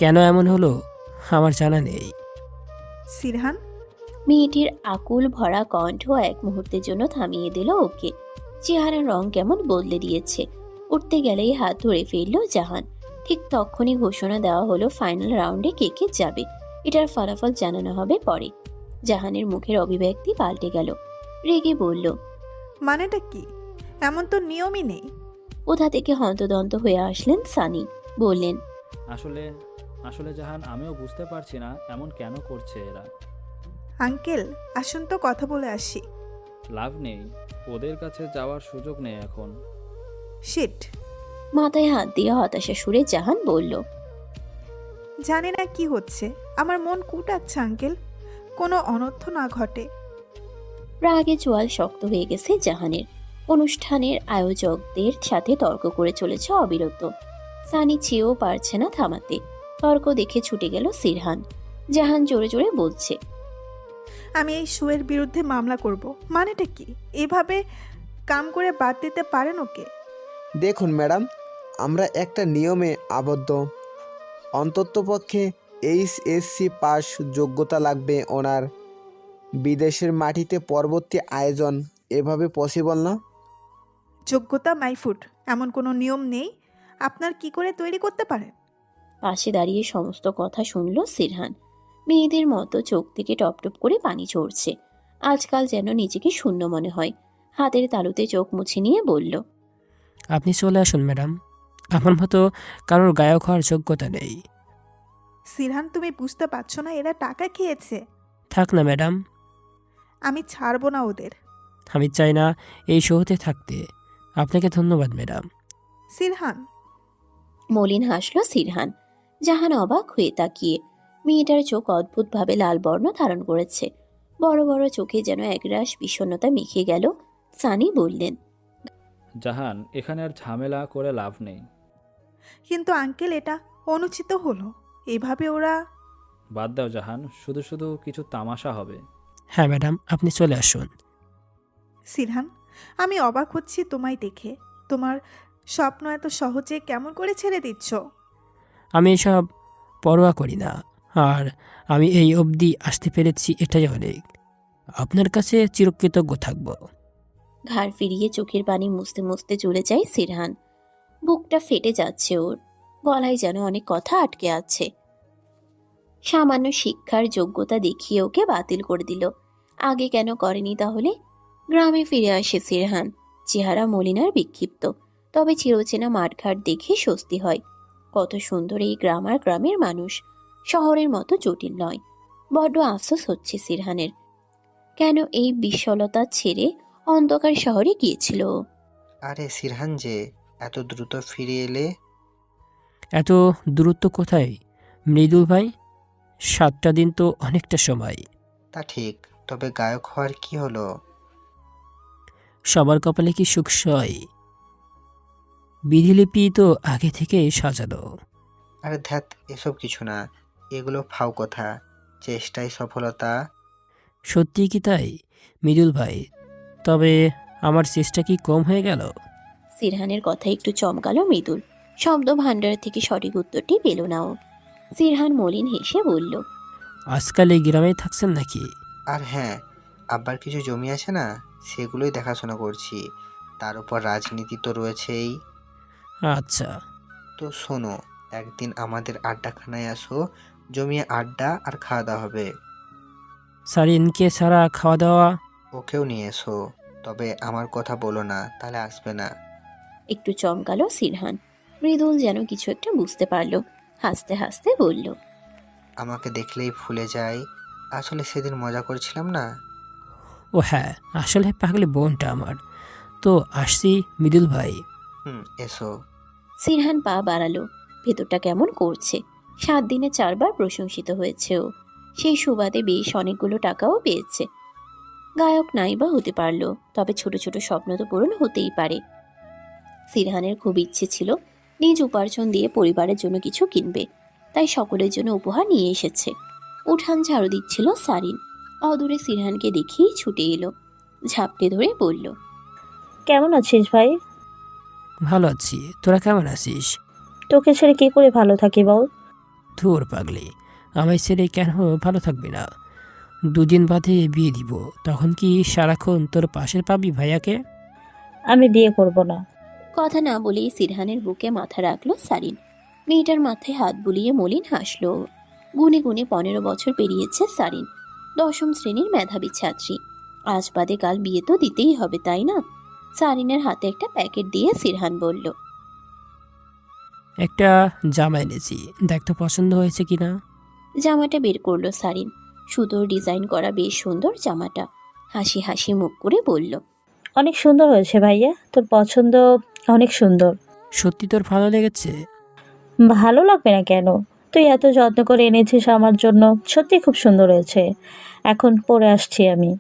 কেন এমন হলো আমার জানা নেই। সিরহান, মেয়েটির আকুল ভরা কণ্ঠ এক মুহূর্তের জন্য থামিয়ে দিল ওকে। চেহারার রং কেমন বদলে দিয়েছে। উঠতে গেলেই হাত ধরে ফেলল জাহান। ঠিক তখনই ঘোষণা দেওয়া হলো ফাইনাল রাউন্ডে কে কে যাবে। এটার ফলাফল জানানো হবে পরে। জাহানের মুখের অভিব্যক্তি পাল্টে গেল। রেগে বলল, মানেটা কি? এমন তো নিয়মই নেই। কোথা থেকে হন্তদন্ত হয়ে আসলেন সানি। বললেন, আসলে আসলে জাহান, আমিও বুঝতে পারছি না এমন কেন করছে এরা। আঙ্কেল আসুন তো কথা বলে আসি। লাভ নেই, ওদের কাছে যাওয়ার সুযোগ নেই এখন। শিট। মাথায় হাত দিয়ে হতাশা সুরে জাহান বলল, জানি না কি হচ্ছে, আমার মন কুটাচ্ছে আঙ্কেল। কোনো অনর্থ না ঘটে। রাগে চোয়াল শক্ত হয়ে গেছে জাহানের। অনুষ্ঠানের আয়োজকদের সাথে তর্ক করে চলেছে অবিরত। সানি চেয়েও পারছে না থামাতে। তর্ক দেখে ছুটে গেল সিরহান। জাহান জোরে জোরে বলছে, আমি এই শুয়ের বিরুদ্ধে মামলা করব। মানেটা কি? এভাবে কাম করে বাদ দিতে পারেন ওকে? দেখুন ম্যাডাম, আমরা একটা নিয়মে আবদ্ধ। অন্ততপক্ষে এইচএসসি পাস যোগ্যতা লাগবে ওনার। বিদেশের মাটিতে পরবর্তী আয়োজন এভাবে পসিবল না। যোগ্যতা মাইফুট এমন কোনো নিয়ম নেই। আপনার কি করে তৈরি করতে পারেন? পাশে দাঁড়িয়ে সমস্ত কথা শুনল সিরহান। মেয়েদের মতো চোখ থেকে টপটপ করে পানি ঝরছে। আজকাল যেন নিজেকে শূন্য মনে হয়। হাতের তালুতে চোখ মুছে নিয়ে বলল, আপনি চলে আসুন ম্যাডাম, আমার মতো কারোর গায়ক হওয়ার যোগ্যতা নেই। সিরহান, তুমি বুঝতে পারছো না এরা টাকা খেয়েছে। থাক না ম্যাডাম, আমি ছাড়বো না ওদের। আমি চাই না এই শোতে থাকতে। আপনাকে ধন্যবাদ ম্যাডাম। সিরহান। মলিন হাসল সিরহান। জাহান অবাক হয়ে তাকিয়ে। মেয়েটার চোখ অদ্ভুতভাবে লাল বর্ণ ধারণ করেছে। বড় বড় চোখে যেন একরাশ বিষণ্ণতা মিশে গেল। সানি বললেন, জাহান, এখানে আর ঝামেলা করে লাভ নেই। কিন্তু আঙ্কেল এটা অনুচিত হলো। এভাবে ওরা। বাদ দাও জাহান, শুধু শুধু কিছু তামাশা হবে। হ্যাঁ ম্যাডাম, আপনি চলে আসুন। সিরহান, আমি অবাক হচ্ছি তোমায় দেখে। তোমার স্বপ্ন এত সহজে কেমন করে ছেড়ে দিচ্ছ? আমি এসব পরোয়া করি না, আর আমি এই অবধি আসতে পেরেছি এটাই অনেক। আপনার কাছে চিরকৃতজ্ঞ থাকব। ঘাড় ফিরিয়ে চোখের পানি মুছতে মুছতে চলে যায় সিরহান। বুকটা ফেটে যাচ্ছে ওর। গলায় যেন অনেক কথা আটকে আছে। সামান্য শিক্ষার যোগ্যতা দেখিয়ে ওকে বাতিল করে দিল। আগে কেন করেনি তাহলে? গ্রামে ফিরে আসে সিরহান। চেহারা মলিনার বিক্ষিপ্ত, তবে চিরচেনা মাঠঘাট দেখে স্বস্তি হয়। কত সুন্দর এই গ্রাম আর গ্রামের মানুষ। শহরের মতো জটিল নয়। বড্ড আফসোস হচ্ছে সিরহানের। কেন এই বিশালতা ছেড়ে অন্ধকার শহরে গিয়েছিল? আরে সিরহান, যে এত দ্রুত ফিরে এলে? এত দূরত্ব কোথায় মৃদুল ভাই? 7টা দিন তো অনেকটা সময়। তা ঠিক, তবে গায়ক হওয়ার কি হলো? সবার কপালে কি সুখ সয়? বিধিলিপি তো আগে থেকেই সাজানো। আরে ধ্যাত, এসব কিছু না, এগুলো ফাও কথা। চেষ্টাই সফলতা। সত্যি কি তাই মৃদুল ভাই? তবে আমার চেষ্টা কি কম হয়ে গেল? সিরহানের কথা একটু চমকালো মৃদুল। শব্দ ভাণ্ডার থেকে সঠিক উত্তরটি পেল না ও। সিরহান মলিন হেসে বলল, আজকাল এই গ্রামে থাকছেন নাকি? আর হ্যাঁ, আব্বার কিছু জমি আছে না, সেগুলোই দেখাশোনা করছি। তার উপর রাজনীতি তো রয়েছেই। আচ্ছা। তো শোনো, একদিন আমাদের আড্ডাখানায় আসো, জমিয়ে আড্ডা আর খাওয়া দাওয়া হবে। সারিনকে ছাড়া খাওয়া দাওয়া? ওকেও নিয়ে এসো, তবে আমার কথা বলো না, তাহলে আসবে না। একটু চমকালো সিরহান। মৃদুল যেন কিছু একটা বুঝতে পারলো, হাসতে হাসতে বলল, আমাকে দেখলেই ভুলে যায়। আসলে সেদিন মজা করছিলাম না। ও হ্যাঁ, আসলে পাগলি বোনটা আমার। তো আসছি মৃদুল ভাই। এসো। সিরহান পা বাড়ালো। ভেতরটা কেমন করছে। 7 দিনে 4 বার প্রশংসিত হয়েছে ও। সেই সুবাদে বেশ অনেকগুলো টাকাও পেয়েছে। গায়ক নাই বা হতে পারলো, তবে ছোট ছোট স্বপ্ন তো পূরণ হতেই পারে। সিরহানের খুব ইচ্ছে ছিল নিজ উপার্জন দিয়ে পরিবারের জন্য কিছু কিনবে, তাই সকলের জন্য উপহার নিয়ে এসেছে। উঠান ঝাড়ু দিচ্ছিল সারিন। অদূরে সিরহানকে দেখেই ছুটে এলো, ঝাপটে ধরে বলল, কেমন আছিস ভাই? ভালো আছি, তোরা কেমন আছিস? তোকে ছেড়ে কি করে ভালো থাকি বল? ধুর পাগলি, আমায় ছেড়ে কেন ভালো থাকবি না? 2 দিন বাদে বিয়ে দিব, তখন কি সারাক্ষণ তোর পাশে পাবি ভাইয়াকে? আমি বিয়ে করব না। কথা না বলেই সিরহানের বুকে মাথা রাখলো সারিন। মেয়েটার মাথায় হাত বুলিয়ে মলিন হাসলো। গুনে গুনে 15 বছর পেরিয়েছে সারিন। 10ম শ্রেণীর মেধাবী ছাত্রী। আজ বাদে কাল বিয়ে তো দিতেই হবে, তাই না? সারিনের হাতে একটা প্যাকেট দিয়ে সিরহান বলল, একটা জামা এনেছি, দেখ তো পছন্দ হয়েছে কিনা। জামাটা বের করলো সারিন। সুতোর ডিজাইন করা বেশ সুন্দর জামাটা। হাসি হাসি মুখ করে বলল, অনেক সুন্দর হয়েছে ভাইয়া, তোর পছন্দ অনেক সুন্দর। সত্যি তোর ভালো লেগেছে? ভালো লাগবে না কেন? তুই এত যত্ন করে এনেছিস আমার জন্য, সত্যি খুব সুন্দর হয়েছে। এখন পরে আসছি আমি।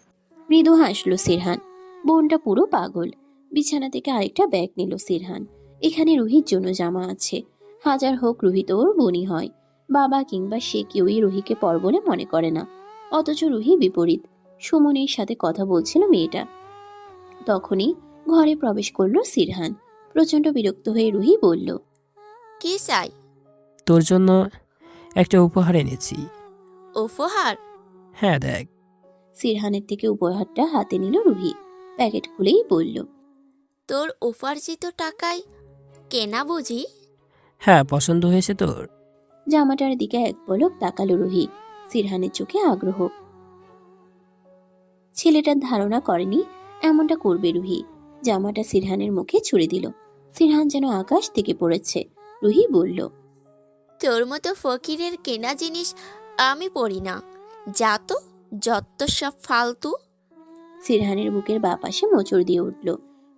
মৃদু হাসলো সিরহান। বোনটা পুরো পাগল। বিছানা থেকে আরেকটা ব্যাগ নিল সিরহান। এখানে রুহির জন্য জামা আছে। হাজার হোক রুহি তো ওর বোনই হয়। বাবা কিংবা সে কেউই রুহিকে পর বলে মনে করে না। অথচ রুহি বিপরীত। সুমনের সাথে কথা বলছিল মেয়েটা। তখনই ঘরে প্রবেশ করলো সিরহান। প্রচন্ড বিরক্ত হয়ে রুহি বলল, কি চাই? তোর জন্য একটা উপহার এনেছি। উপহার? হ্যাঁ দেখ। সিরহানের থেকে উপহারটা হাতে নিল রুহি। প্যাকেট খুলেই বলল, তোর উপার্জিত টাকায় কেনা বুঝি? হ্যাঁ, পছন্দ হয়েছে তোর? জামাটার দিকে এক পলক তাকালো রুহি। সিরহানের চোখে আগ্রহ। ছেলেটার ধারণা করেনি এমনটা করবে রুহি। জামাটা সিরহানের মুখে ছুড়ে দিল। সিরহান যেন আকাশ থেকে পড়েছে। রুহি বলল, তোর মতো ফকিরের কেনা জিনিস আমি পড়ি না। যা তো, যত সব ফালতু। সিরহানের বুকের বাঁ পাশে মোচড় দিয়ে উঠল।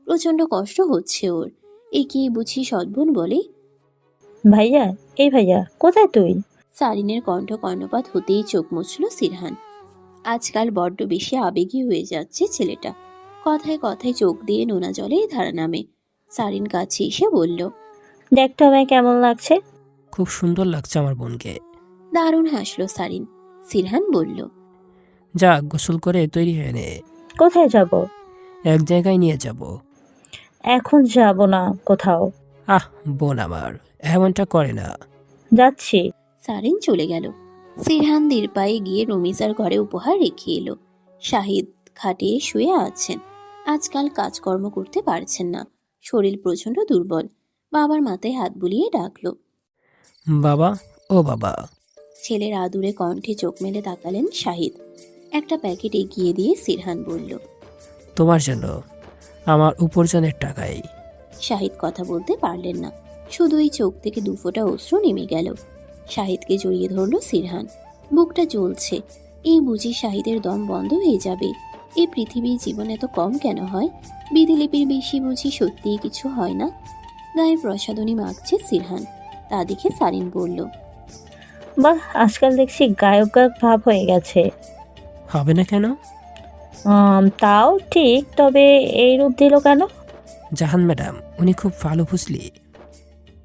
প্রচন্ড কষ্ট হচ্ছে ওর। একে বুঝি সদ্বোন বলে। ভাইয়া, এই ভাইয়া, কোথায় তুই? সারিনের কণ্ঠ কর্ণপাত হতেই চোখ মুছল সিরহান। আজকাল বড্ড বেশি আবেগী হয়ে যাচ্ছে ছেলেটা। কথায় কথায় চোখ দিয়ে নোনা জলে ধারা নামে। সারিন কাছে এসে বলল, দেখ তো আমায় কেমন লাগছে। খুব সুন্দর লাগছে আমার বোনকে। দারুণ হাসলো সারিন। সিরহান বলল, যা গোসল করে তৈরি হয়ে নে। কোথায় যাব? এক জায়গায় নিয়ে যাব। এখন যাব না কোথাও। আহ, বোন আমার এমনটা করে না। যাচ্ছি। সারিন চলে গেল। সিরহান ধীর পায়ে গিয়ে রমিজার ঘরে উপহার রেখে এলো। শাহিদ খাটে শুয়ে আছেন। আজকাল কাজকর্ম করতে পারছেন না। শরীর প্রচন্ড দুর্বল। বাবার মাথায় হাত বুলিয়ে ডাকলো, বাবা, ও বাবা। ছেলের আদুরে কণ্ঠে চোখ মেলে তাকালেন শাহিদ। একটা প্যাকেট এগিয়ে দিয়ে সিরহান বলল, তোমার জন্য, আমার উপার্জনের টাকায়। শাহিদ কথা বলতে পারলেন না। শুধুই চোখ থেকে 2 ফোঁটা অশ্রু নেমে গেল। শাহিদকে জড়িয়ে ধরল সিরহান। বুকটা জ্বলছে। এই বুঝি শাহিদের দম বন্ধ হয়ে যাবে। এই পৃথিবীর জীবন এত কম কেন হয়? বিধিলিপির বেশি বুঝি সত্যিই কিছু হয় না। গায়ে প্রসাদনী মাখছে সিরহান। তা দেখে সারিন বলল, বাহ, আজকাল দেখছি গায়ক গায়ক ভাব হয়ে গেছে। হবে না কেন? তাও ঠিক, তবে এই রূপ দিল কেন? জাহান ম্যাডাম, উনি খুব ভালো বুঝলি।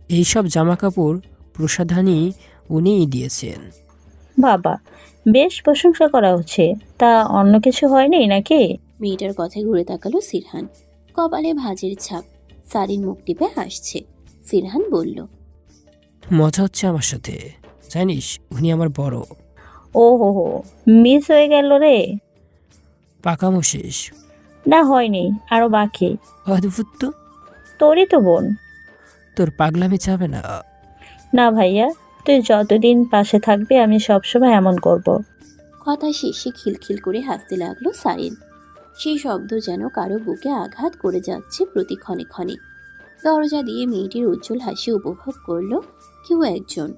এইসব জামা কাপড় প্রসাধানী উনিই দিয়েছেন। বাবা, বেশ প্রশংসা করা হচ্ছে। তা অন্য কিছু হয়নি নাকি? মেয়েটার কথায় ঘুরে তাকালো সিরহান। কপালে ভাঁজের ছাপ। সারিন মুখ টিপে হাসছে। সিরহান বলল, মজা হচ্ছে আমার সাথে। জানিস, উনি আমার বড়। ও হো হো, মিস হয়ে গেল রে। পাকামো শেষ। না, হয়নি, আরো বাকি। অদ্ভুত তো, তোরই তো বোন। তোর পাগলামি যাবে না। না ভাইয়া, তুই যতদিন পাশে থাকবি আমি সবসময় এমন করব। কথা শেষে খিলখিল করে হাসতে লাগলো সারিন। সেই শব্দ যেন কারো বুকে আঘাত করে যাচ্ছে প্রতি ক্ষণে ক্ষণে। দরজা দিয়ে মেয়েটির উজ্জ্বল হাসি উপভোগ করলো কেউ একজন।